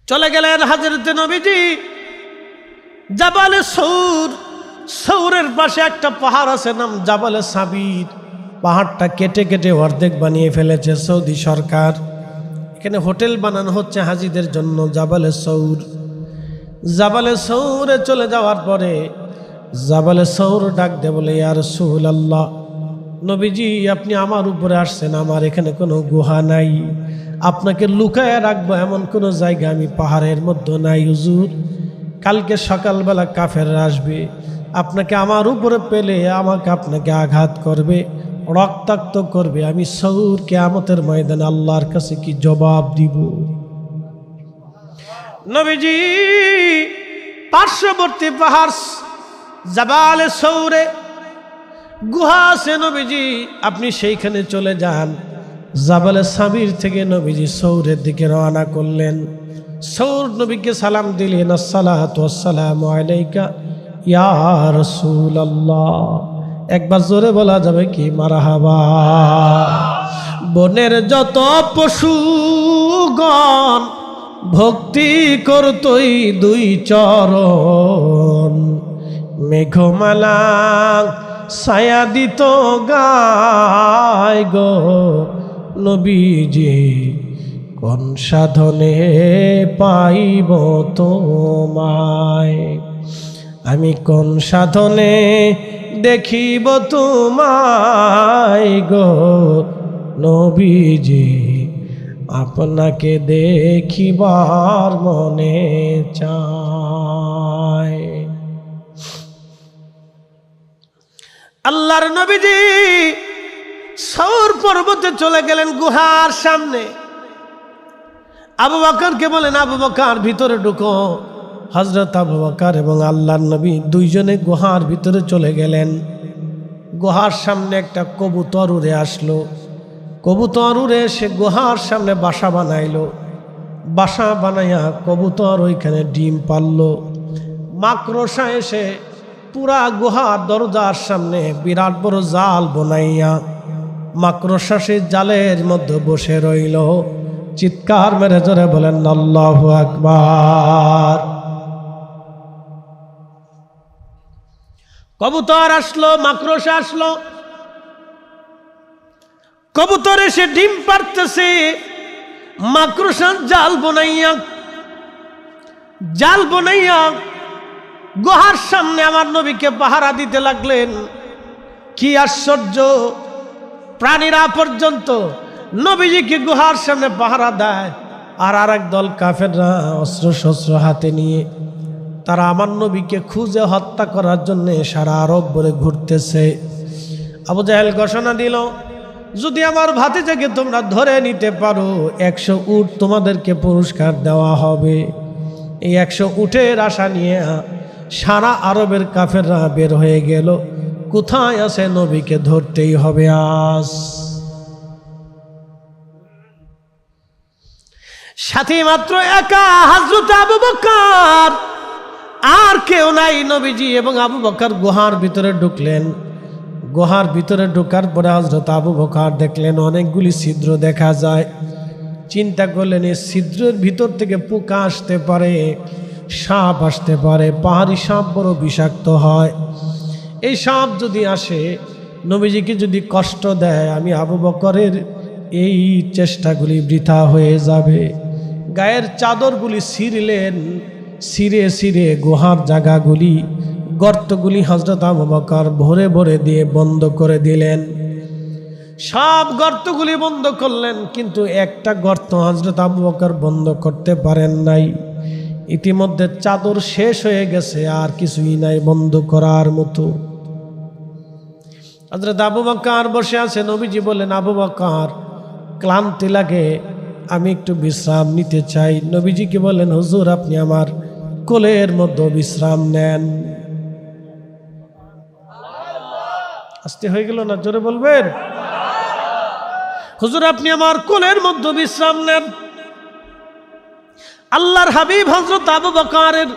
S1: চলে গেলেন হযরত নবীজি জাবালে সৌর। সৌরের পাশে একটা পাহাড় আছে, নাম জাবালে সাবির। পাহাড়টা কেটে কেটে অর্ধেক বানিয়ে ফেলেছে সৌদি সরকার। এখানে হোটেল বানানো হচ্ছে হাজিদের জন্য, জাবালে সৌর। জাবালে সৌরে চলে যাওয়ার পরে জাবালে সৌর ডাক দে বলে, ইয়া রাসূলুল্লাহ, নবীজি আপনি আমার উপরে আসছেন, আমার এখানে কোনো গুহা নাই, আপনাকে লুকায় রাখবো এমন কোনো জায়গা আমি পাহাড়ের মধ্যে নাই হুজুর। কালকে সকালবেলা কাফেররা আসবে, আপনাকে আমার উপরে পেলে আপনাকে আঘাত করবে, রক্তাক্ত করবে, আমি সৌর কিয়ামতের ময়দানে আল্লাহর কাছে কি জবাব দিব? নবীজি পার্শ্ববর্তী পাহাড় জাবালে সৌরে গুহা আছে, নবীজি আপনি সেইখানে চলে যান। জাবালে সাবির থেকে নবীজি সৌরের দিকে রওনা করলেন। সৌর নবীকে সালাম দিলেন, আসসালাতু ওয়াসসালামু আলাইকা ইয়া রাসূলুল্লাহ। একবার জোরে বলা যাবে কি মারহাবা? বনের যত পশুগণ ভক্তি করতই দুই চরণ, মেঘমালা ছায়া দিত গায় গো নবীজি, কোন সাধনে পাইব তোমায়, আমি কোন সাধনে দেখিব তোমায় গো নবীজি, আপনাকে দেখিবার মনে চায়। আল্লাহর নবীজি সৌর পর্বতে চলে গেলেন গুহার সামনে। আবু বকরকে বলেন, আবু বকর ভিতরে ঢুকো। হযরত আবু বকর এবং আল্লাহর নবী দুইজনে গুহার ভিতরে চলে গেলেন। গুহার সামনে একটা কবুতর উড়ে আসলো। কবুতর উড়ে এসে গুহার সামনে বাসা বানাইলো। বাসা বানাইয়া কবুতর ওইখানে ডিম পারলো। মাকড়সা এসে পুরা গুহার দরজার সামনে বিরাট বড় জাল বানাইয়া মাকড়সা সেই জালের মধ্যে বসে রইল। চিৎকার মেরে জোরে বলেন আল্লাহু আকবার। কবুতর আসলো, মাকড়সা আসলো। কবুতর এসে ডিম পারতেছে, মাকড়সার জাল বনাইয়া গুহার সামনে আমার নবীকে পাহারা দিতে লাগলেন। কি আশ্চর্য, প্রাণীরা পর্যন্ত নবীজিকে গুহার সামনে পাহারা দেয়, আর আরেক দল কাফেররা অস্ত্র শস্ত্র হাতে নিয়ে তারা আমার নবীকে খুঁজে হত্যা করার জন্য সারা আরব ভরে ঘুরতেছে। আবু জাহেল ঘোষণা দিল, যদি আমার ভাতিজাকে তোমরা ধরে নিতে পারো 100 উট তোমাদেরকে পুরস্কার দেওয়া হবে। এই 100 উটের আশা নিয়ে সারা আরবের কাফেররা বের হয়ে গেল। কোথায় আছে নবীকে ধরতেই হবে আজ। সাথে মাত্র একা হযরত আবু বকর, আর কেউ নাই। নবীজি এবং আবু বকর গুহার ভিতরে ঢুকলেন। গুহার ভিতরে ঢোকার পরে হযরত আবু বকর দেখলেন অনেকগুলি ছিদ্র দেখা যায়। চিন্তা করলেন এই ছিদ্রের ভিতর থেকে পোকা আসতে পারে, সাপ আসতে পারে। পাহাড়ি সাপ বড় বিষাক্ত হয়। এই সাপ যদি আসে, নবীজিকে যদি কষ্ট দেয়, আমি আবু বকরের এই চেষ্টাগুলি বৃথা হয়ে যাবে। গায়ের চাদরগুলি ছিঁড়লেন, ছিঁড়ে গুহার জায়গাগুলি, গর্তগুলি হযরত আবু বকর ভরে ভরে দিয়ে বন্ধ করে দিলেন। সব গর্তগুলি বন্ধ করলেন, কিন্তু একটা গর্ত হযরত আবু বকর বন্ধ করতে পারেন নাই। ইতিমধ্যে চাদর শেষ হয়ে গেছে, আর কিছুই নাই বন্ধ করার মতো। হযরত আবু বকর বসে আছে। নবীজি বললেন, আবু বকর ক্লান্তি লাগে, আমি একটু বিশ্রাম নিতে চাই। নবীজিকে বললেন, হুজুর আপনি আমার কোলের মধ্যে বিশ্রাম নেন। আস্তে হয়ে গেল না, জোরে বলবেন। হুজুর আপনি আমার কোলের মধ্যে বিশ্রাম নেন। আল্লাহর হাবিব হযরত আবু বকরের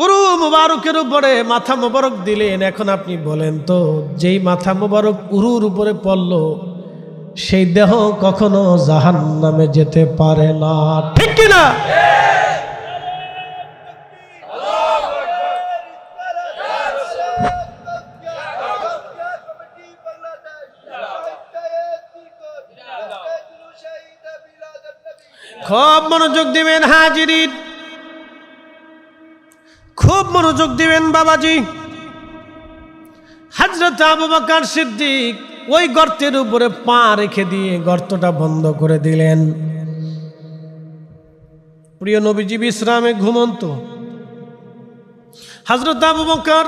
S1: উরু মুবারকের উপরে মাথা মুবারক দিলেন। এখন আপনি বলেন তো, যেই মাথা মুবারক উরুর উপরে পড়ল, সেই দেহ কখনো জাহান্নামে যেতে পারে না, ঠিক কিনা? খুব মনোযোগ দিবেন হাজিরিন। খুব মনোযোগ দিবেন বাবাজি। হযরত আবু বকর সিদ্দিক ওই গর্তের উপরে পা রেখে দিয়ে গর্তটা বন্ধ করে দিলেন। প্রিয় নবীজি বিশ্রামে ঘুমন্ত। হযরত আবু বকর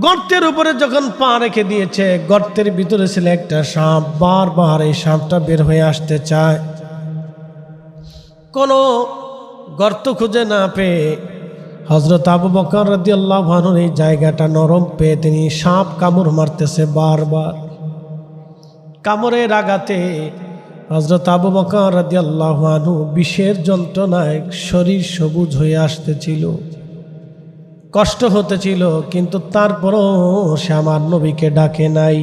S1: গর্তের উপরে যখন পা রেখে দিয়েছে, গর্তের ভিতরে ছিল একটা সাপ। বারবার এই সাপটা বের হয়ে আসতে চায়, কোনো গর্ত খুঁজে না পেয়ে হযরত আবু বকর রাদিয়াল্লাহু আনহু এই জায়গাটা নরম পেয়ে তিনি সাপ কামড় মারতেছে বারবার। কামড়ের আঘাতে হযরত আবু বকর রাদিয়াল্লাহু আনহু বিষের যন্ত্রণায় শরীর সবুজ হয়ে আসতেছিল, কষ্ট হতেছিল, কিন্তু তারপরও সে আমার নবীকে ডাকে নাই,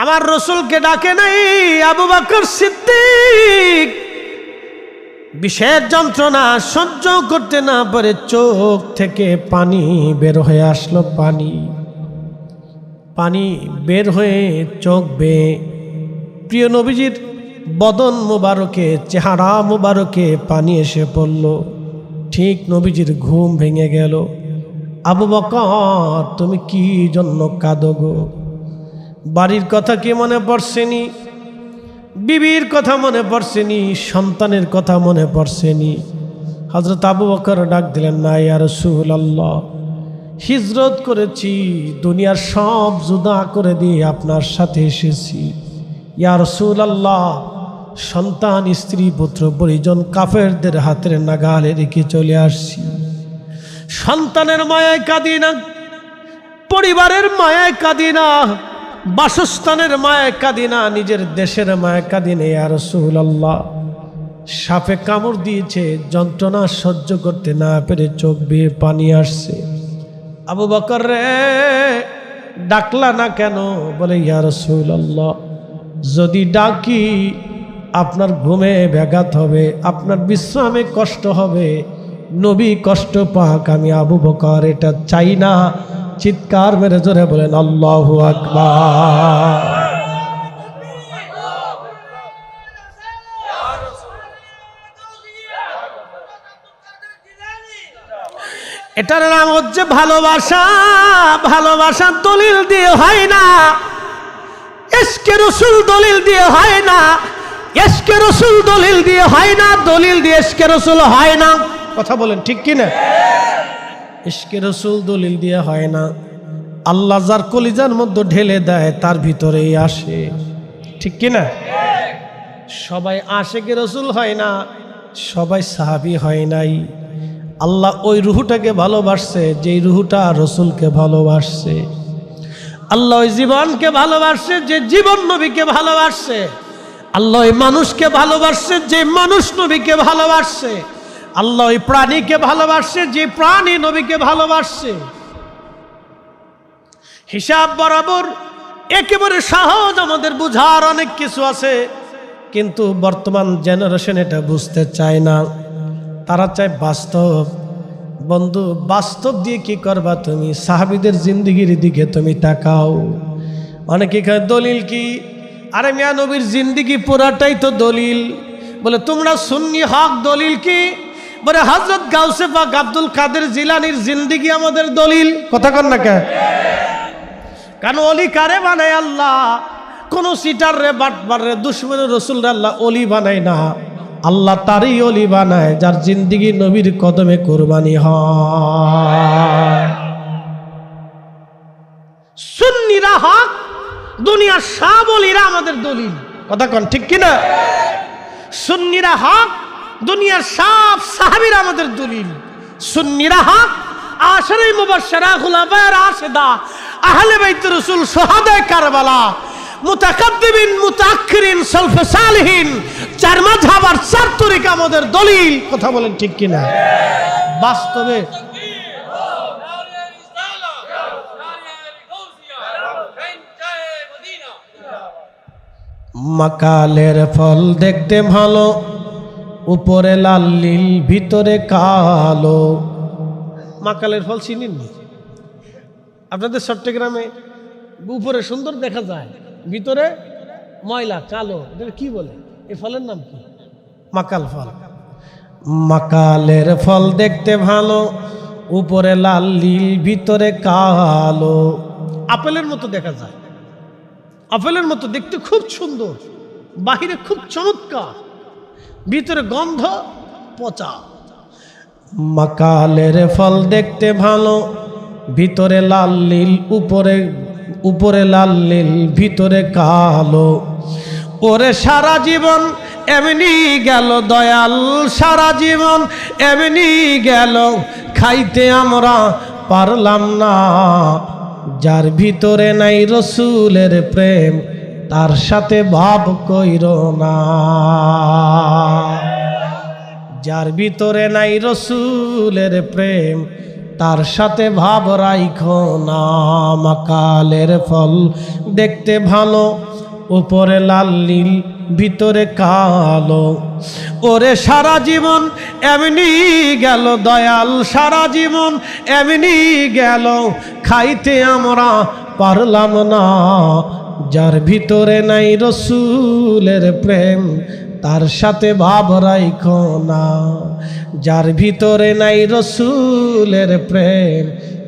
S1: আমার রসুলকে ডাকে নাই। আবু বকর সিদ্দিক বিষের যন্ত্রণা সহ্য করতে না পারে চোখ থেকে পানি বের হয়ে আসলো। পানি বের হয়ে চোখ বেয়ে প্রিয় নবীজির বদন মুবারকে, চেহারা মুবারকে পানি এসে পড়ল। ঠিক নবীজির ঘুম ভেঙে গেল। আবু বকর তুমি কি জন্য কাঁদো গো? বাড়ির কথা কি মনে পড়ছেনি? বিবির কথা মনে পড়ছেনি? সন্তানের কথা মনে পড়ছেনি? হযরত আবু বকর ডাক দিলেন, না ইয়া রাসূলুল্লাহ, হিজরত করেছি, দুনিয়ার সব জুদা করে দিয়ে আপনার সাথে এসেছি। ইয়া রাসূলুল্লাহ, সন্তান, স্ত্রী, পুত্র পরিজন কাফেরদের হাতের নাগালে রেখে চলে আসছি। সন্তানের মায়ায় কাঁদি না, পরিবারের মায়ায় কাঁদি না, বাসস্থানের মায়ায় কাঁদি না, নিজের দেশের মায়ায় কাঁদি না। ইয়া রাসূলুল্লাহ, সাপে কামড় দিয়েছে, যন্ত্রণা সহ্য করতে না পেরে চোখ বেয়ে পানি আসছে। আবু বকর রে, ডাকলা না কেন? বলে, ইয়া রাসূলুল্লাহ, যদি ডাকি আপনার ঘুমে ব্যাঘাত হবে, আপনার বিশ্রামে কষ্ট হবে, নবী কষ্ট পাক, আমি আবু বকর এটা চাই না। চিৎকার মেরে জোরে বলেন আল্লাহু আকবার। এটার নাম হচ্ছে ভালোবাসা। ভালোবাসা দলিল দিয়ে হয় না, ইশকে রাসূল দলিল দিয়ে হয় না, ইশকে রাসূল দলিল দিয়ে হয় না, দলিল দিয়ে ইশকে রাসূল হয় না। কথা বলেন ঠিক কি না? ইশকে রাসূল দলিল দিয়ে হয় না। আল্লাহ যার কলিজার মধ্যে ঢেলে দেয় তার ভিতরেই আসে, ঠিক কি না? সবাই আশিকে রাসূল হয় না, সবাই সাহাবী হয় নাই। আল্লাহ ওই রুহটাকে ভালোবাসছে যেই রুহটা রসুলকে ভালোবাসছে। আল্লাহ ওই জীবনকে ভালোবাসছে যে জীবন নবীকে ভালোবাসছে। আল্লাহ ওই মানুষকে ভালোবাসছে যে মানুষ নবীকে ভালোবাসছে। আল্লাহ ওই প্রাণীকে ভালোবাসছে যে প্রাণী নবীকে ভালোবাসছে। হিসাব বরাবর একেবারে সহজ, আমাদের বুঝার অনেক কিছু আছে, কিন্তু বর্তমান জেনারেশন এটা বুঝতে চায় না। তারা চায় বাস্তব। বন্ধু, বাস্তব দিয়ে কি করবা তুমি? সাহাবীদের জিন্দেগির দিকে তুমি তাকাও। অনেকে কয় দলিল কি? আরে মিয়া, নবীর জিন্দেগি পুরাটাই তো দলিল। বলে তোমরা সুন্নি হক, দলিল কি? বলে হযরত গাউসে পাক আব্দুল কাদের জিলানীর জিন্দেগি আমাদের দলিল। কথা কন না কে? কেন অলি কারে বানায় আল্লাহ? কোন সিটার রে, বাটপার রে, দুশমনের রসুল রে আল্লাহ অলি বানায় না। আল্লাহ তারই অলি বানায় যার জিন্দেগি নবীর কদমে কোরবানি হয়। সুন্নিরা হক, দুনিয়ার সব অলিরা আমাদের দলিল। কথা কন ঠিক কিনা? সুন্নিরা হক, দুনিয়ার সব সাহাবীরা আমাদের দলিল। সুন্নিরা হক, আশারে মুবাশশারা, খুলাফায়ে রাশিদা, আহলে বাইত রাসূল, শুহাদায়ে কারবালা, মুতাকাদ্দিমিন, মুতাআখিরিন, সালফে সালিহিন, চার মাযহাব আর চার তরিকা আমাদের দলিল। কথা বলেন ঠিক কিনা? বাস্তবে মাকালের ফল দেখতে ভালো, উপরে লাল নীল ভিতরে কালো। মাকালের ফল চিনেন? আপনাদের চট্টগ্রামে উপরে সুন্দর দেখা যায়, ভিতরে ময়লা কালো। এটা কি বলে? এই ফলের নাম কি? মাকাল ফল। মাকালের ফল দেখতে ভালো, উপরে লাল নীল ভিতরে কালো। আপেলের মতো দেখা যায়, আপেলের মতো দেখতে খুব সুন্দর, বাহিরে খুব চমৎকার, ভিতরে গন্ধ পচা। মাকালের ফল দেখতে ভালো, ভিতরে লাল নীল, উপরে লাল নীল ভিতরে কালো। ওরে সারা জীবন এমনি গেল দয়াল, সারা জীবন এমনি গেল, খাইতে আমরা পারলাম না। যার ভিতরে নাই রসুলের প্রেম, তার সাথে ভাব কইরো না। যার ভিতরে নাই রসুলের প্রেম, তার সাথে ভাব রাইখো না। মাকালের ফল দেখতে ভালো, উপরে লাল নীল ভিতরে কালো। ওরে সারা জীবন এমনি গেল দয়াল, সারা জীবন এমনি গেল, খাইতে আমরা পারলাম না। যার ভিতরে নাই রসুলের প্রেম, তার সাথে ভাব রাইখো না। যার ভিতরে নাই রসুলের প্রেম,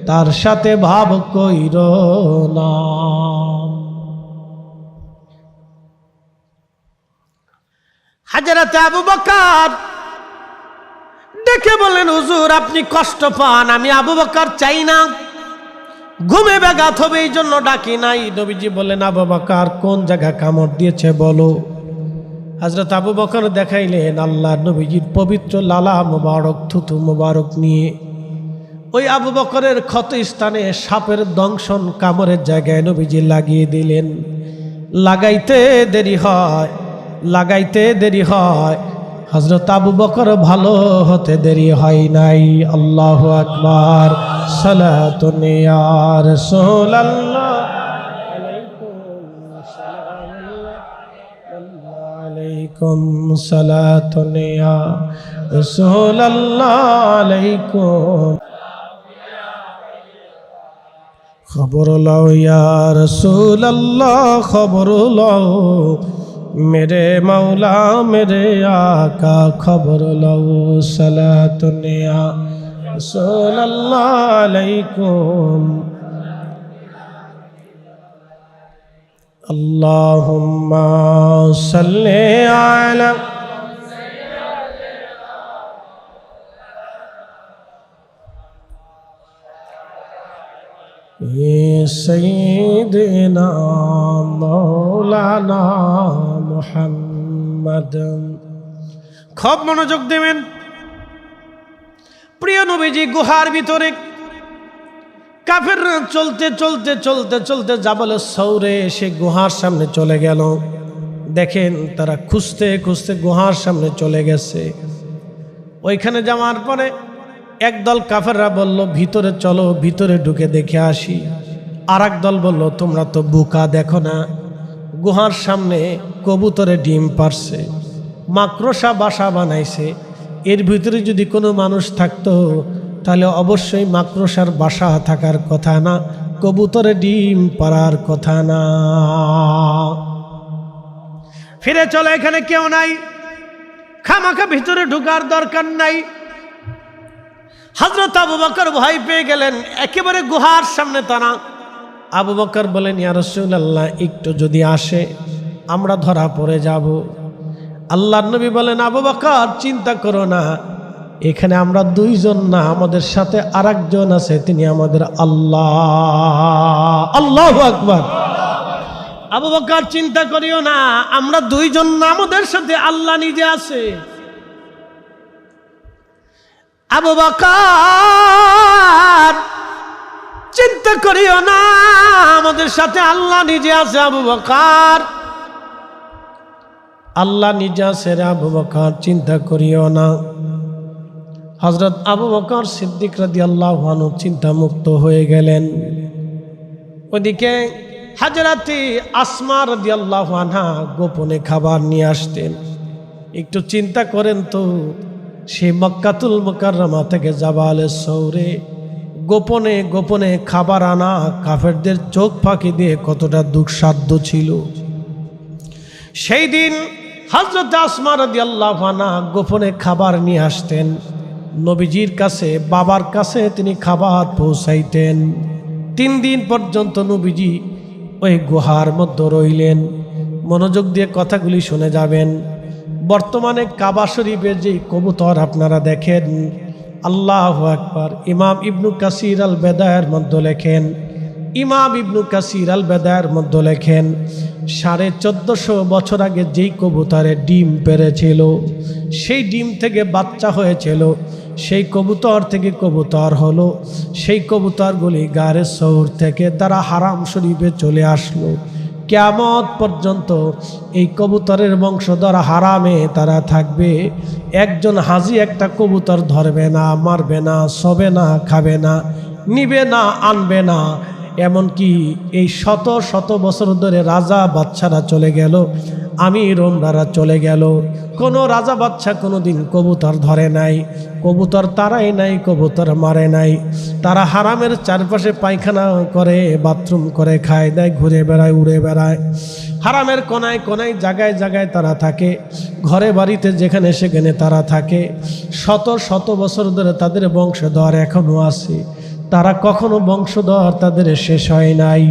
S1: তার সাথে ভাব কইরো না। হযরত আবু বকর দেখে বলেন, হুজুর আপনি কষ্ট পান, আমি আবু বকর চাই না, ঘুমে ব্যাঘাত হবে এই জন্য ডাকি নাই। নবীজি বলেন, আবু বকর কোন জায়গা কামড় দিয়েছে বলো। হযরত আবু বকর দেখাইলেন আল্লাহর নবীজির পবিত্র লালা মুবারক, থুতু মুবারক নিয়ে ওই আবু বকরের ক্ষত স্থানে সাপের দংশন কামড়ের জায়গায় নবীজি লাগিয়ে দিলেন। লাগাইতে দেরি হয়, লাগাইতে দেরি হয়, হযরত আবু বকর ভালো হতে দেরি হয় নাই। আল্লাহু আকবার, সালাতুন ইয়া রাসূলুল্লাহ আলাইকুম, সালাতুন ইয়া রাসূলুল্লাহ আলাইকুম। খবর লও ইয়া রাসূলুল্লাহ, খবর লও मेरे मौला मेरे आका, खबर लो सलातुन या रसूलल्लाह अलैकुम। अल्लाहुम्मा सल्ले अला सय्यिदना मौलाना মুহাম্মদ। খুব মনোযোগ দেবেন। প্রিয় নবীজি গুহার ভিতরে, কাফেররা চলতে চলতে চলতে চলতে জাবালে সৌরে সে গুহার সামনে চলে গেল। দেখেন তারা খুঁজতে খুঁজতে গুহার সামনে চলে গেছে। ওইখানে যাওয়ার পরে একদল কাফেররা বলল, ভিতরে চলো, ভিতরে ঢুকে দেখে আসি। আর এক দল বলল, তোমরা তো বোকা, দেখো না গুহার সামনে কবুতরে ডিম পারছে, মাকড়সা বাসা বানাইছে, এর ভিতরে যদি কোনো মানুষ থাকতো তাহলে অবশ্যই মাকড়সার বাসা থাকার কথা না, কবুতরে ডিম পারার কথা না। ফিরে চলো, এখানে কেউ নাই, খামাখা ভিতরে ঢুকার দরকার নাই। হযরত আবু বকর ভয় পেয়ে গেলেন, একেবারে গুহার সামনে তারা। আবু বকর বলেন, ইয়া রাসূলুল্লাহ একটু যদি আসে আমরা ধরা পড়ে যাব। আল্লাহর নবী বলেন, আবু বকর চিন্তা করো না, এখানে আমরা দুইজন না, আমাদের সাথে আরেকজন আছে, তিনি আমাদের আল্লাহ। আল্লাহু আকবার। আবু বকর চিন্তা করিও না, আমরা দুইজন না, আমাদের সাথে আল্লাহ নিজে আছে। আবু বকর চিন্তা করিও না, আমাদের সাথে আল্লাহ নিজে আছে। আবু বকর আল্লাহ নিজে আছে রে আবু বকর, চিন্তা করিও না। হযরত আবু বকর সিদ্দিক রাদিয়াল্লাহু আনহু চিন্তা মুক্ত হয়ে গেলেন। ওদিকে হযরতে আসমা রাদিয়াল্লাহু আনহা গোপনে খাবার নিয়ে আসতেন। একটু চিন্তা করেন তো, সেই মক্কাতুল মুকাররমা থেকে জাবালে সৌরে গোপনে গোপনে খাবার আনা কাফেরদের চোখ ফাঁকি দিয়ে কতটা দুঃসাধ্য ছিল। সেই দিন হযরত আসমা রাদিয়াল্লাহু আনহা গোপনে খাবার নিয়ে আসতেন নবীজির কাছে, বাবার কাছে তিনি খাবার পৌঁছাইতেন। 3 দিন পর্যন্ত নবীজি ওই গুহার মধ্যে রইলেন। মনোযোগ দিয়ে কথাগুলি শুনে যাবেন। বর্তমানে কাবা শরীফের যে কবুতর আপনারা দেখেন, আল্লাহু আকবার, ইমাম ইবনু কাসির আল বেদায়ের মধ্যে লেখেন, ইমাম ইবনু কাসির আল বেদায়ের মধ্যে লেখেন 1450 বছর আগে যেই কবুতরের ডিম পেড়েছিল, সেই ডিম থেকে বাচ্চা হয়েছিল, সেই কবুতর থেকে কবুতর হলো, সেই কবুতরগুলি গারে সৌর থেকে তারা হারাম শরীফে চলে আসলো। কিয়ামত পর্যন্ত এই কবুতরের বংশধর হারামে তারা থাকবে। একজন হাজি একটা কবুতর ধরবে না, মারবে না, শোবে না, খাবে না, নিবে না, আনবে না। এমনকি এই শত শত বছর ধরে রাজা বাদশারা চলে গেল, আমির ওমরারা চলে গেল, কোনো রাজা বাদশা কোনো দিন কবুতর ধরে নাই, কবুতর তারাই নাই, কবুতর মারে নাই। তারা হারামের চারপাশে পায়খানা করে, বাথরুম করে, খায় দেয়, ঘুরে বেড়ায়, উড়ে বেড়ায়। হারামের কোনায় কোনায়, জায়গায় জায়গায় তারা থাকে, ঘরে বাড়িতে যেখানে সেখানে তারা থাকে। শত শত বছর ধরে তাদের বংশধর এখনো আছে, তারা কখনো বংশধর তাদের শেষ হয় নাই।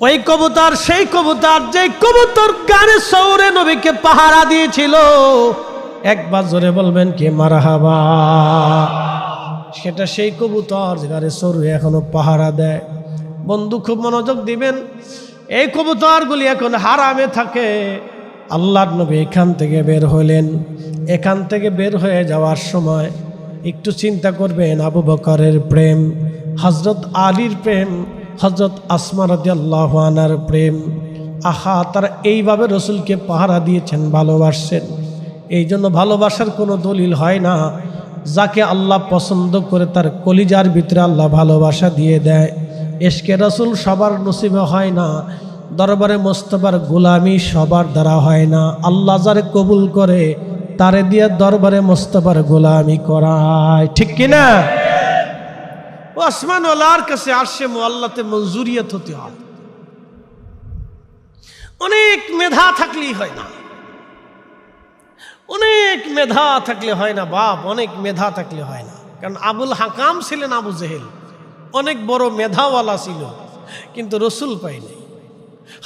S1: ওই কবুতর সেই কবুতর যে কবুতর গানে সৌরে নবীকে পাহারা দিয়েছিল। একবার জোরে বলবেন কি মারহাবা। সেটা সেই কবুতর গানে সৌরে এখনো পাহারা দেয়। বন্ধু খুব মনোযোগ দিবেন, এই কবুতরগুলি এখন হারামে থাকে। আল্লাহর নবী এখান থেকে বের হলেন। এখান থেকে বের হয়ে যাওয়ার সময় একটু চিন্তা করবেন, আবু বকরের প্রেম, হযরত আলীর প্রেম, হযরত আসমা রাদিয়াল্লাহু আনহার প্রেম। আহা, তারা এইভাবে রসুলকে পাহারা দিয়েছেন, ভালোবাসছেন। এই জন্য ভালোবাসার কোনো দলিল হয় না। যাকে আল্লাহ পছন্দ করে তার কলিজার ভিতরে আল্লাহ ভালোবাসা দিয়ে দেয়। ইশকে রসুল সবার নসিবে হয় না, দরবারে মোস্তফার গোলামি সবার দ্বারা হয় না। আল্লাহ যারে কবুল করে তারে দিয়ে দরবারে মোস্তফার গোলামি করায়, ঠিক কিনা? ও আসমান ওয়ালার কাছে আরশে মুআল্লাতে মঞ্জুরিয়ত হতে হয়। অনেক মেধা থাকলেই হয় না, অনেক মেধা থাকলে হয় না বাপ, অনেক মেধা থাকলে হয় না। কারণ আবুল হাকাম ছিলেন আবু জেহেল, অনেক বড় মেধাওয়ালা ছিল, কিন্তু রসুল পায়নি।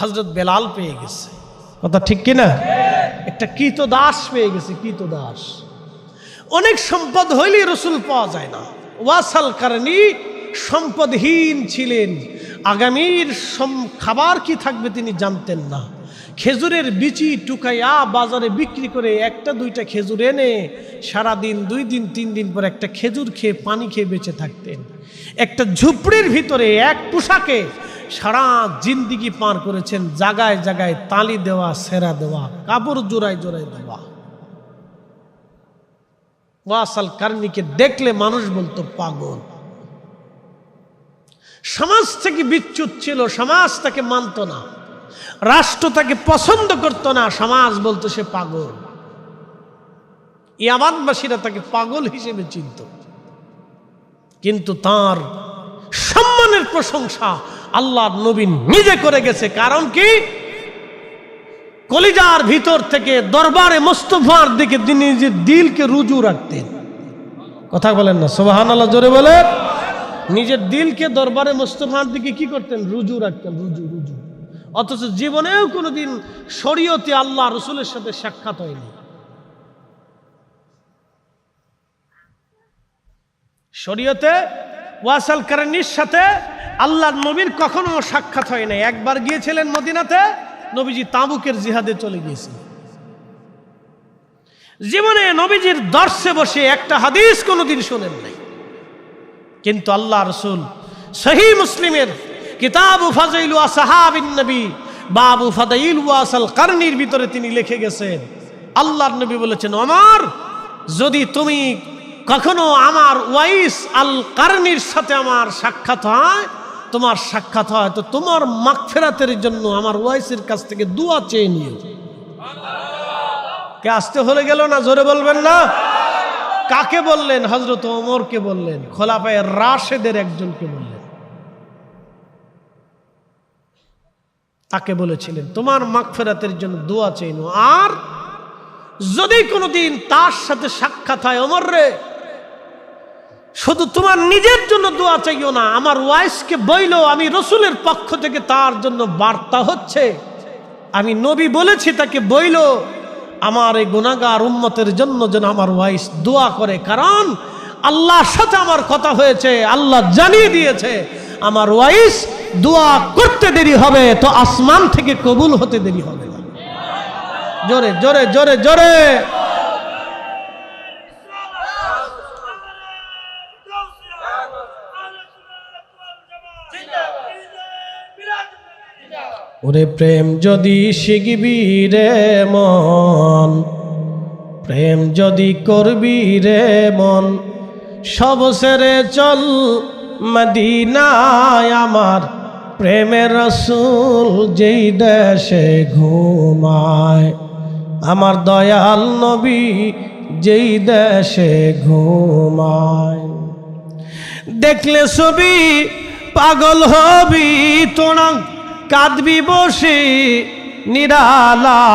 S1: হযরত বেলাল পেয়ে গেছে, কথা ঠিক কিনা? একটা কৃতদাস পেয়ে গেছে, কৃতদাস। অনেক সম্পদ হইলে রসুল পাওয়া যায় না। ওয়াসাল কারণী সম্পদহীন ছিলেন, আগামীর খাবার কি থাকবে তিনি জানতেন না। খেজুরের বিচি টুকাইয়া বাজারে বিক্রি করে একটা দুইটা খেজুর এনে সারাদিন 2 দিন 3 দিন পর একটা খেজুর খেয়ে পানি খেয়ে বেঁচে থাকতেন। একটা ঝুপড়ির ভিতরে এক পোশাকে সারা জিন্দিগি পার করেছেন, জায়গায় জায়গায় তালি দেওয়া, সেরা দেওয়া, কাপড় জোড়ায় জোড়ায় দেওয়া। ওয়াসাল কারণীকে দেখলে মানুষ বলতো পাগল। সমাজ থেকে বিচ্যুত ছিল, সমাজ তাকে মানত না, রাষ্ট্র তাকে পছন্দ করত না, সমাজ বলতো সে পাগল। ইয়ামানবাসীরা তাকে পাগল হিসেবে চিনত। কিন্তু তার সম্মানের প্রশংসা আল্লাহর নবী নিজে করে গেছে। কারণ কি? কলিজার ভিতর থেকে দরবারে মোস্তফার দিকে তিনি নিজের দিলকে রুজু রাখতেন। কথা বলেন না সুবহানাল্লাহ, জোরে বলেন। নিজের দিলকে দরবারে মোস্তফার দিকে কি করতেন? রুজু রাখতেন, রুজু রুজু। অথচ জীবনেও কোনোদিন শরীয়তে আল্লাহ রসুলের সাথে সাক্ষাৎ হয়নি। শরীয়তে ওয়াসাল কারণীর সাথে আল্লাহর নবীর কখনো সাক্ষাৎ হয় নাই। একবার গিয়েছিলেন মদিনাতে, নবীজি তাবুকের জিহাদে চলে গিয়েছিলেন। জীবনে নবীজির দর্শে বসে একটা হাদিস কোনোদিন শোনেন নাই। কিন্তু আল্লাহ রসুল সহিহ মুসলিমের কিতাবু ফাযাইলু আসহাবিন নবী বাবু ফাদাইল ওয়াসাল কারণীর ভিতরে তিনি লিখে গেছেন, আল্লাহর নবী বলেছেন, ওমর, যদি তুমি কখনো আমার ওয়াইস আল কারণীর সাথে আমার সাক্ষাৎ হয়, তোমার সাক্ষাৎ হয়, তো তোমার মাগফিরাতের জন্য আমার ওয়াইসের কাছ থেকে দোয়া চেয়ে নিও। কে আসতে হলে গেল না? জোরে বলবেন না। কাকে বললেন? হযরত ওমরকে বললেন, খোলাফায়ে রাশেদের একজনকে বললেন। তাকে বলেছিলেন তোমার মাগফিরাতের জন্য দোয়া চাইনো, আর যদি কোনোদিন তার সাথে সাক্ষাৎ হয় ওমর রে, শুধু তোমার নিজের জন্য দোয়া চাইও না, আমার ওয়াইসকে বইলো আমি রসুলের পক্ষ থেকে তার জন্য বার্তা হচ্ছে, আমি নবী বলেছি তাকে বইলো আমার এই গুনাহগার উম্মতের জন্য যেন আমার ওয়াইস দোয়া করে, কারণ আল্লাহর সাথে আমার কথা হয়েছে, আল্লাহ জানিয়ে দিয়েছে আমার ওয়াইস দোয়া করতে দেরি হবে তো আসমান থেকে কবুল হতে দেরি হবে না। জোরে জোরে জোরে জোরে। ওরে প্রেম যদি শিখবি রে মন, প্রেম যদি করবি রে মন, সব ছেড়ে চল মদিনায় আমার প্রেমের রাসূল যেই দেশে ঘুমায়, আমার দয়াল নবী যেই দেশে ঘুমায়। দেখলে ছবি পাগল হবি তোরা, কাঁদবি বসে নিরালায়,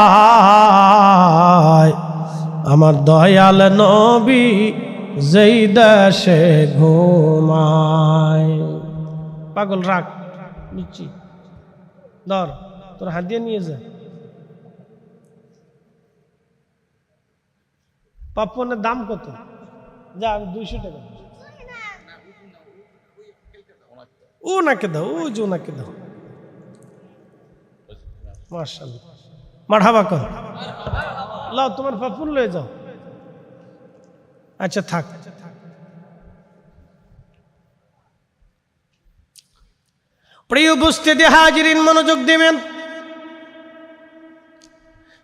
S1: আমার দয়াল নবী যেই দেশে ঘুমায়। পাগল রাখ নিচ্ছি, ধর তোর হাত দিয়ে নিয়ে যা। পপকর্নের দাম কত? যা 200 টাকা। ও নাকে দাও, ও যে নাকে দাও। মাশাআল্লাহ, মারহাবা কর। লাও তোমার পপকর্ন লয়ে যাও। আচ্ছা থাক। প্রিয় উপস্থিতি হাজিরিন মনোযোগ দিবেন,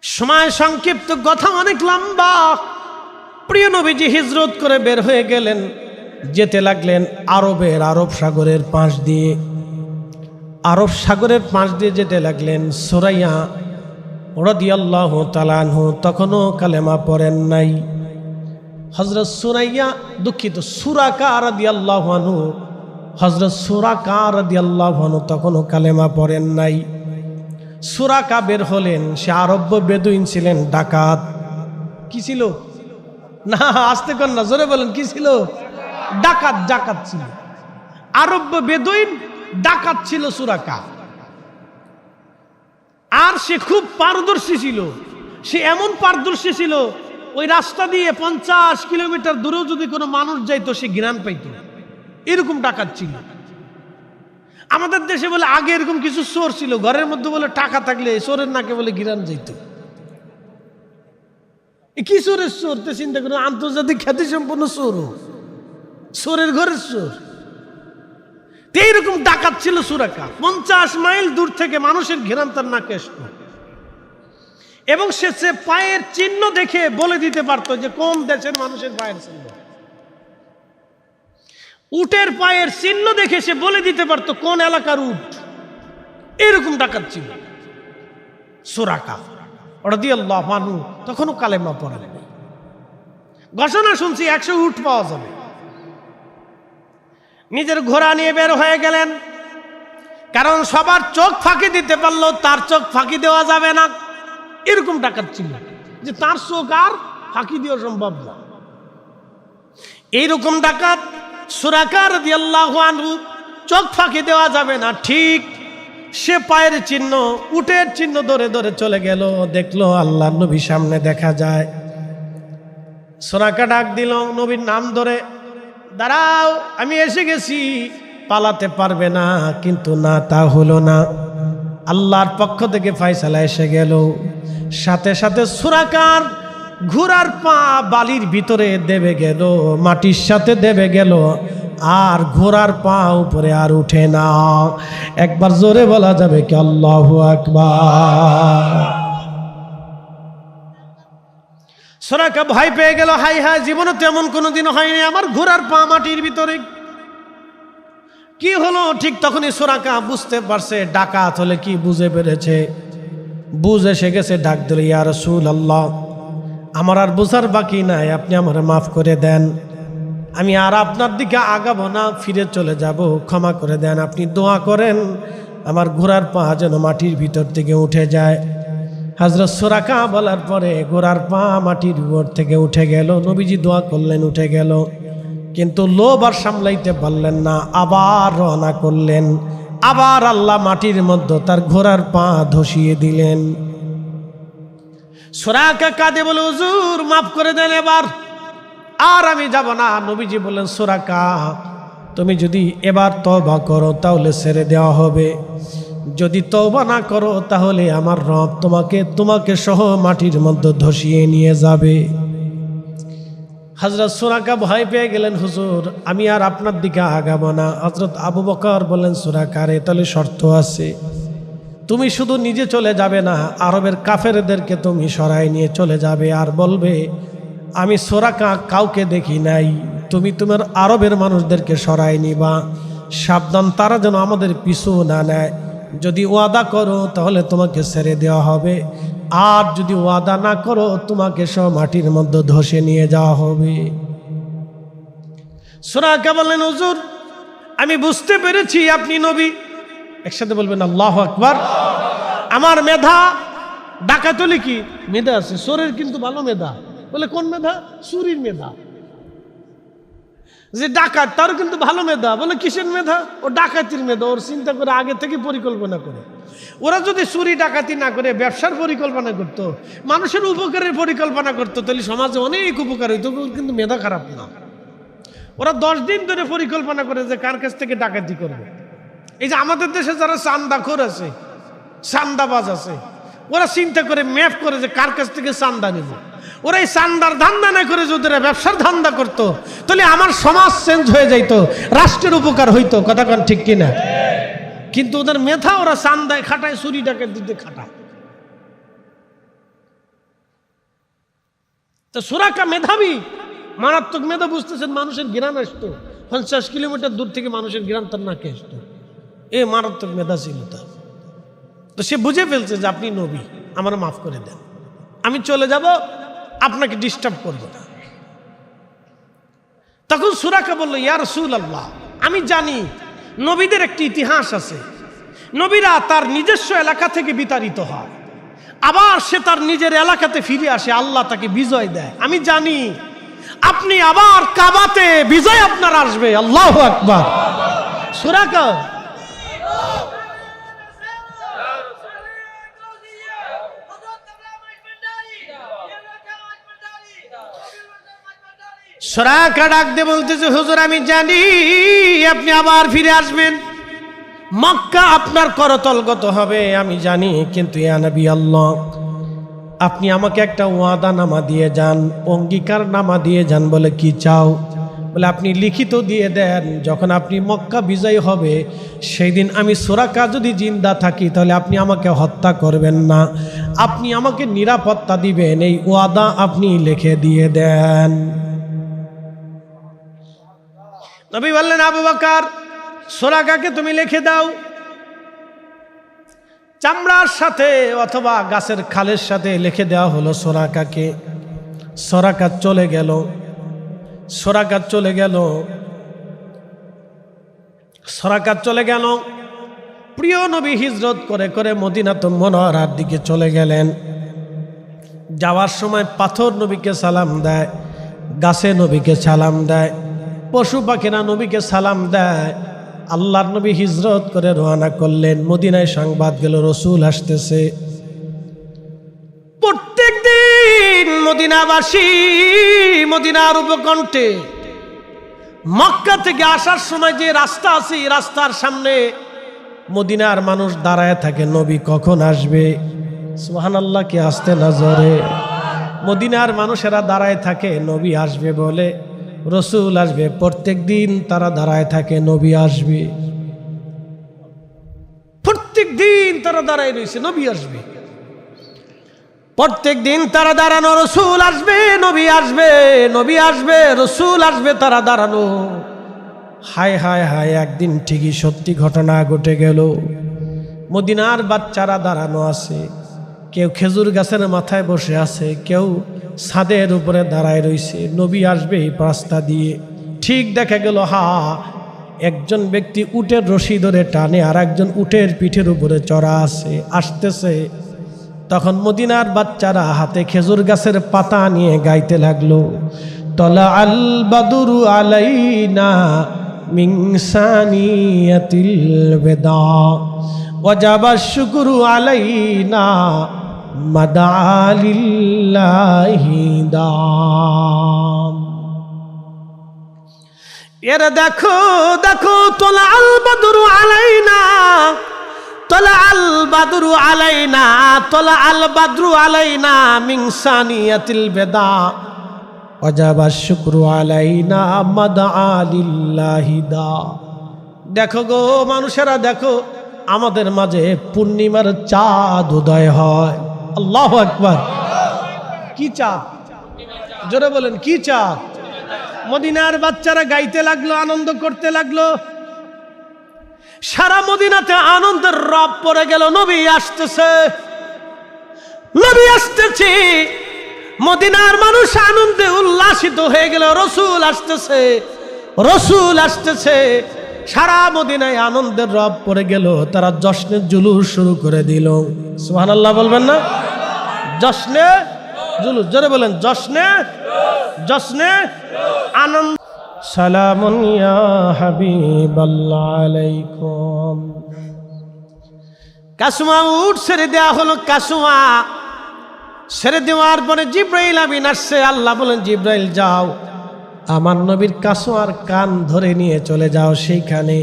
S1: সময় সংক্ষিপ্ত, কথা অনেক লম্বা। প্রিয় নবীজি হিজরত করে বের হয়ে গেলেন, যেতে লাগলেন আরব সাগরের পাশ দিয়ে, আরব সাগরের পাশ দিয়ে যেতে লাগলেন। সুরাইয়া রাদিয়াল্লাহু তাআলা আনহু তখনও কালেমা পড়েন নাই। হযরত সুরাইয়া, দুঃখিত, সুরাকা রাদিয়াল্লাহু আনহু, হযরত সুরাকা রাদিয়াল্লাহু আনহু তখনও কালেমা পড়েন নাই। সুরাকা বের হলেন, সে আরব্য বেদুইন ছিলেন, ডাকাত। কি ছিল? না আসতে কর না, জোরে বলেন, কি ছিল? ডাকাত। ডাকাত ছিল, আরব্য বেদুইন ডাকাত ছিল সুরাকা। আর সে খুব পারদর্শী ছিল, সে এমন পারদর্শী ছিল ওই রাস্তা দিয়ে 50 কিলোমিটার দূরেও যদি কোনো মানুষ যাইতো সে ঘ্রাণ পাইত, এরকম ডাকাত ছিল। আমাদের দেশে বলে আগে এরকম কিছু চোর ছিল, ঘরের মধ্যে বলে টাকা থাকলে চোরের নাকে বলে ঘ্রাণ যাইত। কি চোরের চোর তে চিন্তা করুন, আন্তর্জাতিক খ্যাতি সম্পন্ন চোর, চোরের ঘরের চোর। এইরকম ডাকাত ছিল সুরাকা। 50 মাইল দূর থেকে মানুষের ঘেরান তার নাকে আসতো, এবং সে পায়ের চিহ্ন দেখে বলে দিতে পারতো যে কোন দেশের মানুষের পায়ের চিহ্ন। উটের পায়ের চিহ্ন দেখে সে বলে দিতে পারতো কোন এলাকার উট। এরকম ডাকাত ছিল সুরাকা রাদিয়াল্লাহু আনহু। তখনও কালেমা পড়েন নাই। ঘোষণা শুনছি 100 উট পাওয়া যাবে। নিজের ঘোড়া নিয়ে বের হয়ে গেলেন, কারণ সবার চোখ ফাঁকি দিতে পারলো, তার চোখ ফাঁকি দেওয়া যাবে না। এরকম ডাকাত ছিল যে তার চোখ আর ফাঁকি দেওয়া সম্ভব না। এইরকম ডাকাত সুরাকা রাদিয়াল্লাহু আনহু, চোখ ফাঁকি দেওয়া যাবে না। ঠিক সে পায়ের চিহ্ন, উটের চিহ্ন ধরে ধরে চলে গেল। দেখলো আল্লাহর নবী সামনে দেখা যায়। সুরাকা ডাক দিল নবীর নাম ধরে, দাঁড়াও আমি এসে গেছি। পালাতে পারবে না, কিন্তু না, তা হলো না। আল্লাহর পক্ষ থেকে ফয়সালা এসে গেল। সাথে সাথে সুরাকার ঘোড়ার পা বালির ভিতরে দেবে গেল, মাটির সাথে দেবে গেল, আর ঘোড়ার পা উপরে আর উঠে না। একবার জোরে বলা যাবে কি আল্লাহু আকবার। সুরাকা ভয় পেয়ে গেল, হাই হাই, জীবনে তেমন কোনোদিন হয়নি, আমার ঘোড়ার পা মাটির ভিতরে। কি হলো? ঠিক তখনই সুরাকা বুঝতে পারছে ডাকাত হলে কি বুঝে পেরেছে, বুঝে এসে গেছে। ডাক দিল, ইয়া রাসূলুল্লাহ, আমার আর বোঝার বাকি নাই, আপনি আমার মাফ করে দেন, আমি আর আপনার দিকে আগাবো না, ফিরে চলে যাব, ক্ষমা করে দেন। আপনি দোয়া করেন আমার ঘোড়ার পা যেন মাটির ভিতর থেকে উঠে যায়। হযরত সুরাকা বলার পরে ঘোড়ার পা মাটির উপর থেকে উঠে গেল। নবীজি দোয়া করলেন, উঠে গেল, কিন্তু লোভ আর সামলাইতে পারলেন না, আবার রওনা করলেন। আবার আল্লাহ মাটির মধ্যে তার ঘোড়ার পা ধসিয়ে দিলেন। সুরাকা কাঁদে বলে, হুজুর মাফ করে দেন, এবার আর আমি যাব না। নবীজি বললেন, সুরাকা তুমি যদি এবার তওবা করো তাহলে ছেড়ে দেওয়া হবে, যদি তওবা না করো তাহলে আমার রব তোমাকে সহ মাটির মধ্যে ধসিয়ে নিয়ে যাবে। হযরত সুরাকা ভয় পেয়ে গেলেন, হুজুর আমি আর আপনার দিকে আগাবো না। হযরত আবু বকর বললেন, সুরাকা রে তাহলে শর্ত আছে, তুমি শুধু নিজে চলে যাবে না, আরবের কাফেরদেরকে তুমি সরাই নিয়ে চলে যাবে আর বলবে আমি সুরাকা কাউকে দেখি নাই, তুমি তোমার আরবের মানুষদেরকে সরাই নিবা, সাবধান তারা যেন আমাদের পিছু না নেয়। যদি ওয়াদা করো তাহলে তোমাকে ছেড়ে দেওয়া হবে, আর যদি ওয়াদা না করো তোমাকে সব মাটির মধ্যে ধসে নিয়ে যাওয়া হবে। সুরাকা বললেন, হুজুর আমি বুঝতে পেরেছি আপনি নবী। একসাথে বলবেন আল্লাহু আকবার। আমার মেধা ডাকাতলি কি মেধা আছে, চোরের কিন্তু ভালো মেধা। বলে কোন মেধা? চুরির মেধা। যে ডাকাত তারও কিন্তু ভালো মেধা। বলে কিসের মেধা? ও ডাকাতির মেধা, ওর চিন্তা করে আগে থেকে পরিকল্পনা করে। ওরা যদি চুরি ডাকাতি না করে ব্যবসার পরিকল্পনা করতো, মানুষের উপকারের পরিকল্পনা করতো, তাহলে সমাজে অনেক উপকার হইতো, কিন্তু মেধা খারাপ না। ওরা 10 দিন ধরে পরিকল্পনা করে যে কার কাছ থেকে ডাকাতি করবে। এই যে আমাদের দেশে যারা চান্দাখোর আছে, চান্দাবাজ আছে, ওরা চিন্তা করে ম্যাপ করে যে কার কাছ থেকে চান্দা নেব। ওরা এই চান্দার ধান্দা না করে যদি ব্যবসার ধান্দা করতো তাহলে আমার সমাজ চেঞ্জ হয়ে যাইতো, রাষ্ট্রের উপকার হইতো। কথা কোন ঠিক কিনা? কিন্তু ওদের মেধা ওরা চান্দায় খাটায়, চুরি ডাকাত দিতে খাটায়। তো সুরাকা মেধাবী, মারাত্মক মেধা। বুঝতেছেন, মানুষের ঘৃণা আসতো 50 কিলোমিটার দূর থেকে, মানুষের ঘৃণা তার নাকে আসতো। এ মারাত্মক মেধা ছিল তার। তো সে বুঝে ফেলছে যে আপনি নবী, আমার মাফ করে দেন, আমি চলে যাব, আপনাকে ডিস্টার্ব করব না। তখন সুরাকা বলল, ইয়া রাসূলুল্লাহ আমি জানি নবীদের একটি ইতিহাস আছে, নবীরা তার নিজস্ব এলাকা থেকে বিতাড়িত হয়, আবার সে তার নিজের এলাকাতে ফিরে আসে, আল্লাহ তাকে বিজয় দেয়। আমি জানি আপনি আবার কাবাতে বিজয় আপনার আসবে। আল্লাহু আকবার। সুরাকা সুরাকা ডাক দিয়ে বলতেছে, হুজুর আমি জানি আপনি আবার ফিরে আসবেন, মক্কা আপনার করতলগত হবে, আমি জানি, কিন্তু ইয়া নবী আল্লাহ আপনি আমাকে একটা ওয়াদা নামা দিয়ে যান, অঙ্গীকার নামা দিয়ে যান। বলে কি চাও? বলে আপনি লিখিত দিয়ে দেন, যখন আপনি মক্কা বিজয় হবে সেই দিন আমি সুরাকা যদি জিন্দা থাকি তাহলে আপনি আমাকে হত্যা করবেন না, আপনি আমাকে নিরাপত্তা দিবেন, এই ওয়াদা আপনি লিখে দিয়ে দেন। নবী বললেন, আবু বকর সুরাকাকে তুমি লিখে দাও, চামড়ার সাথে অথবা গাছের খালের সাথে লিখে দেওয়া হলো সুরাকাকে। সুরাকা চলে গেল, সুরাকা চলে গেল, সুরাকা চলে গেল। প্রিয় নবী হিজরত করে করে মদিনাতুল মুনাওয়ারার দিকে চলে গেলেন। যাওয়ার সময় পাথর নবীকে সালাম দেয়, গাছে নবীকে সালাম দেয়, পশু পাখিরা নবীকে সালাম দেয়। আল্লাহর নবী হিজরত করে রওনা করলেন। মদিনায় সংবাদ গেল রসুল আসতেছে। প্রত্যেক দিন মদিনাবাসী মদিনার উপকণ্ঠে মক্কা থেকে আসার সময় যে রাস্তা আছে, এই রাস্তার সামনে মদিনার মানুষ দাঁড়ায় থাকে, নবী কখন আসবে। সুবহানাল্লাহ, কে আসতে না জোরে। মদিনার মানুষেরা দাঁড়ায় থাকে নবী আসবে বলে, রসুল আসবে। প্রত্যেক দিন তারা দাঁড়ায় থাকে নবী আসবে, প্রত্যেক দিন তারা দাঁড়ায় রয়েছে নবী আসবে, প্রত্যেক দিন তারা দাঁড়ানো, রসুল আসবে, নবী আসবে, নবী আসবে, রসুল আসবে, তারা দাঁড়ানো। হায় হায় হায়, একদিন ঠিকই সত্যি ঘটনা ঘটে গেল। মদিনার বাচ্চারা দাঁড়ানো আছে, কেউ খেজুর গাছের মাথায় বসে আছে, কেউ ছাদের উপরে দাঁড়ায় রয়েছে। নবী আসবে এই রাস্তা দিয়ে। ঠিক দেখা গেল, হা একজন ব্যক্তি উটের রশি ধরে টানে, আর একজন উটের পিঠের উপরে চড়া আছে, আসতেছে। তখন মদিনার বাচ্চারা হাতে খেজুর গাছের পাতা নিয়ে গাইতে লাগলো, তলা আল বাদুরু আলাইনা মিন সানিয়াতিল বেদা ওয়াজাবা শুকরু আলাইনা মাদা লিল্লাহি দাম। এরা দেখো দেখো, তোলা আল বাদুরু আলাইনা, তোলা আল বাদুরু আলাইনা, তোলা আল বাদরু আলাইনা মিন সানিয়াতিল বেদা ওয়াজাবা শুকরু আলাইনা মাদা লিল্লাহি দা। দেখো গো মানুষেরা, দেখো আমাদের মাঝে পূর্ণিমার চাঁদ উদয় হয়। আল্লাহু আকবার। কি চাঁদ? জোরে বলেন, কি চাঁদ? মদিনার বাচ্চারা গাইতে লাগলো, আনন্দ করতে লাগলো। সারা মদিনাতে আনন্দের রব পড়ে গেল। নবী আসতেছে, নবী আসতেছে। মদিনার মানুষ আনন্দে উল্লাসিত হয়ে গেল। রসুল আসতেছে, রসুল আসতেছে। সারা মদিনায় আনন্দের রব পড়ে গেল। তারা জশ্নের জুলুস শুরু করে দিল। সুবহানাল্লাহ বলবেন না? জশ্নে জুলুস, জোরে বলেন, জশ্নে জশ্নে আনন্দ। সালামুন ইয়া হাবিবাল্লাহ আলাইকুম। কাসুয়া উট ছেড়ে দেওয়া হলো। কাসুয়া ছেড়ে দেওয়ার পরে জিব্রাইল আমিন আসছে। আল্লাহ বলেন, জিব্রাইল যাও, আমার নবীর কাসুয়ার কান ধরে নিয়ে চলে যাও সেইখানে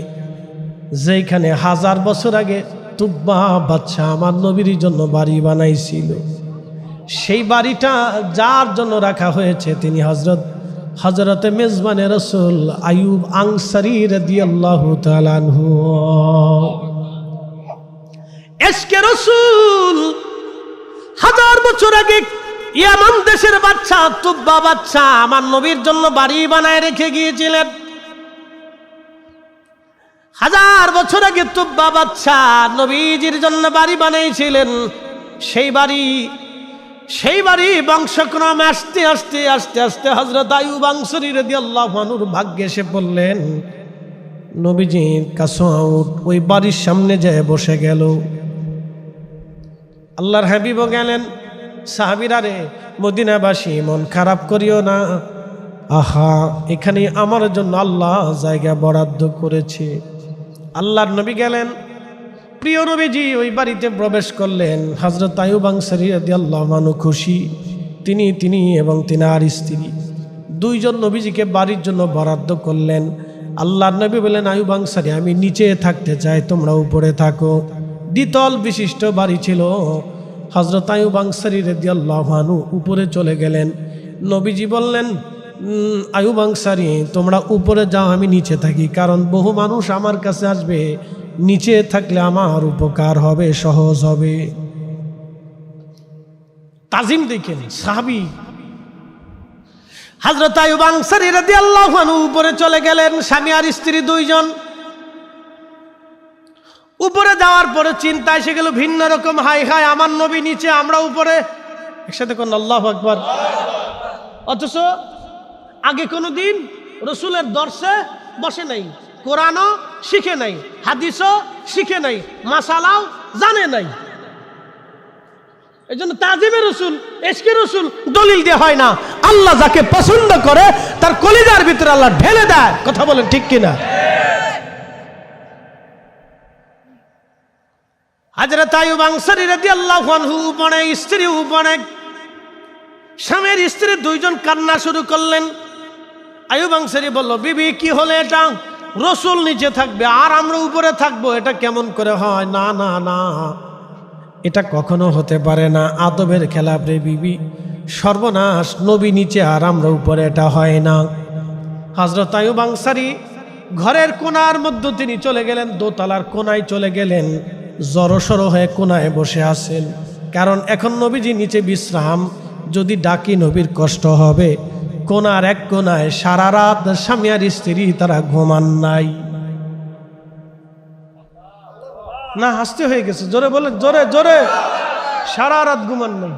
S1: যেখানে 1000 বছর আগে তুব্বা বাদশা আমার নবীর জন্য বাড়ি বানাইছিল। সেই বাড়িটা যার জন্য রাখা হয়েছে তিনি হযরতে মেজবানে রাসূল আইয়ুব আনসারী রাদিয়াল্লাহু তাআলা আনহু। এশকে রাসূল 1000 বছর আগে ইয়ামান দেশের বাদশা তুব্বা বাদশা আমার নবীর জন্য বাড়ি বানায় রেখে গিয়েছিলেন। 1000 বছর আগে তুব্বা বাদশা নবীজির জন্য বাড়ি বানাইছিলেন। সেই বাড়ি বংশক্রমে আস্তে আস্তে আস্তে আস্তে হযরত আইয়ুব আনসারী রাদিয়াল্লাহু আনহুর ভাগ্যে এসে পড়লেন। নবীজির কাসুয়া উট ওই বাড়ির সামনে যেয়ে বসে গেল। আল্লাহর হাবিবও গেলেন। সাহাবীরা, রে মদিনাবাসী মন খারাপ করিও না, আহা এখানে আমার জন্য আল্লাহ জায়গা বরাদ্দ করেছে। আল্লাহর নবী গেলেন। প্রিয় নবীজি ওই বাড়িতে প্রবেশ করলেন। হযরত আইয়ুব আনসারী রাদিয়াল্লাহু আনহু খুশি। তিনি এবং তিনার স্ত্রী দুইজন নবীজিকে বাড়ির জন্য বরাদ্দ করলেন। আল্লাহর নবী বললেন, আইয়ুব আনসারী আমি নিচে থাকতে চাই, তোমরা উপরে থাকো। দ্বিতল বিশিষ্ট বাড়ি ছিল। হযরত আইয়ুব আনসারী রাদিয়াল্লাহু আনহু উপরে চলে গেলেন। নবীজি বললেন, আইয়ুব আনসারী তোমরা উপরে যাও, আমি নিচে থাকি, কারণ বহু মানুষ আমার কাছে আসবে, নিচে থাকলে আমার উপকার হবে, সহজ হবে। তাজিম দেখেন সাহাবী। হযরত আইয়ুব আনসারী রাদিয়াল্লাহু আনহু উপরে চলে গেলেন, স্বামী আর স্ত্রী দুইজন। উপরে যাওয়ার পরে চিন্তা এসে গেল ভিন্ন রকম, হাই হাই আমার নবী নিচে, আমরা উপরে। একসাথে কোন আল্লাহু আকবার। অথচ আগে কোনোদিন রসুলের দর্শে বসে নাই, কোরআনও শিখে নাই, হাদিসও শিখে নাই, মাসালাও জানে নাই। এই জন্য তাজিমে রসুল, এশকে রসুল দলিল দিয়ে হয় না। আল্লাহ যাকে পছন্দ করে তার কলিজার ভিতরে আল্লাহ ঢেলে দেয়। কথা বলেন ঠিক কিনা? হযরত আইয়ুব আনসারী রাদিয়াল্লাহু আনহু উপরে, স্ত্রী উপরে। স্বামীর স্ত্রী দুইজন কান্না শুরু করলেন। আইয়ুব আনসারী বলল, বিবি কি হলে এটা? রসুল নিচে থাকবে আর আমরা উপরে থাকবো, এটা কেমন করে হয়? না না না, এটা কখনো হতে পারে না, আদবের খেলাফ রে বিবি, সর্বনাশ, নবী নিচে আর আমরা উপরে, এটা হয় না। হযরত আইয়ুব আনসারী ঘরের কোণার মধ্যে তিনি চলে গেলেন, দোতলার কোণায় চলে গেলেন, জড়সড় হয়ে কোণায় বসে আছেন। কারণ এখন নবীজি নিচে বিশ্রাম, যদি ডাকি নবীর কষ্ট হবে। কোণার এক কোণায় সারা রাত স্বামী আর স্ত্রী তারা ঘুমান নাই। না হাসতে হয়ে গেছে, জোরে বলেন, জোরে জোরে। সারা রাত ঘুমান নাই।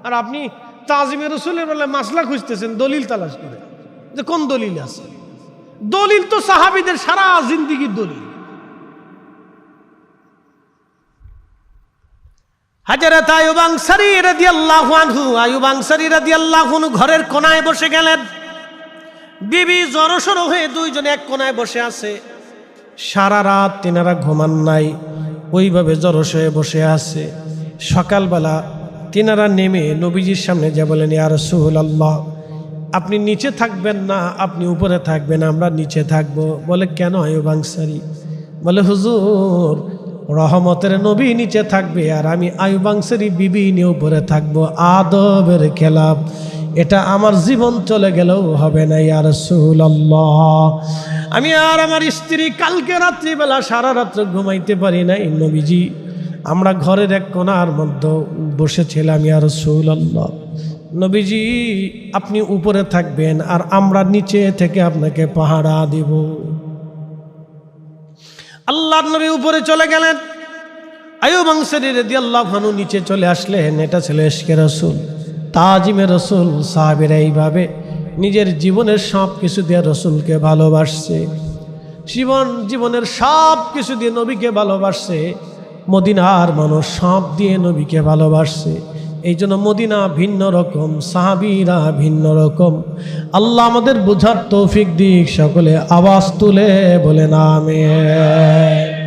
S1: আর আপনি তাজিমে রসুলের বলে মাসলা খুঁজতেছেন, দলিল তালাশ করে যে কোন দলিল আছে। দলিল তো সাহাবীদের সারা জিন্দেগির দলিল। হযরত আইয়ুব আনসারী রাদিয়াল্লাহু আনহু, আইয়ুব আনসারী রাদিয়াল্লাহু আনহু ঘরের কোনায় বসে গেলেন। বিবি জড়সড় হয়ে দুইজনে এক কোনায় বসে আছে। সারা রাত তিনারা ঘুমান নাই, ওইভাবে জড়স হয়ে বসে আছে। সকালবেলা তিনারা নেমে নবীজির সামনে যা বলেন, ইয়া রাসূলুল্লাহ, আপনি নিচে থাকবেন না, আপনি উপরে থাকবেন, আমরা নিচে থাকবো। বলে, কেন আইয়ুব আনসারী? বলে, হুজুর, রহমতের নবী নিচে থাকবে আর আমি আইয়ুব আনসারী বিবি নিয়ে উপরে থাকবো, আদবের খেলাফ, এটা আমার জীবন চলে গেলেও হবে না ইয়া রাসূলুল্লাহ। আমি আর আমার স্ত্রী কালকে রাত্রিবেলা সারা রাত্র ঘুমাইতে পারি নাই নবীজি, আমরা ঘরের এক কোণার মধ্যে বসেছিলাম ইয়া রাসূলুল্লাহ। নবীজি, আপনি উপরে থাকবেন আর আমরা নিচে থেকে আপনাকে পাহারা দিব। আল্লাহর নবী উপরে চলে গেলেন, আইয়ুব আনসারী রাদিয়াল্লাহু আনহু নিচে চলে আসলেন। এটা ছিল ইশকে রাসূল, তাজিমে রাসূল। সাহাবীরা এইভাবে নিজের জীবনের সব কিছু দিয়ে রাসূলকে ভালোবাসছে, জীবনের সব কিছু দিয়ে নবীকে ভালোবাসছে। মদিনার মানুষ সব দিয়ে নবীকে ভালোবাসছে। এই জন্য মদিনা ভিন্ন রকম, সাহাবীরা ভিন্ন রকম। আল্লাহ আমাদের বোঝার তৌফিক দিক। সকলে আওয়াজ তুলে বলেন আমিন।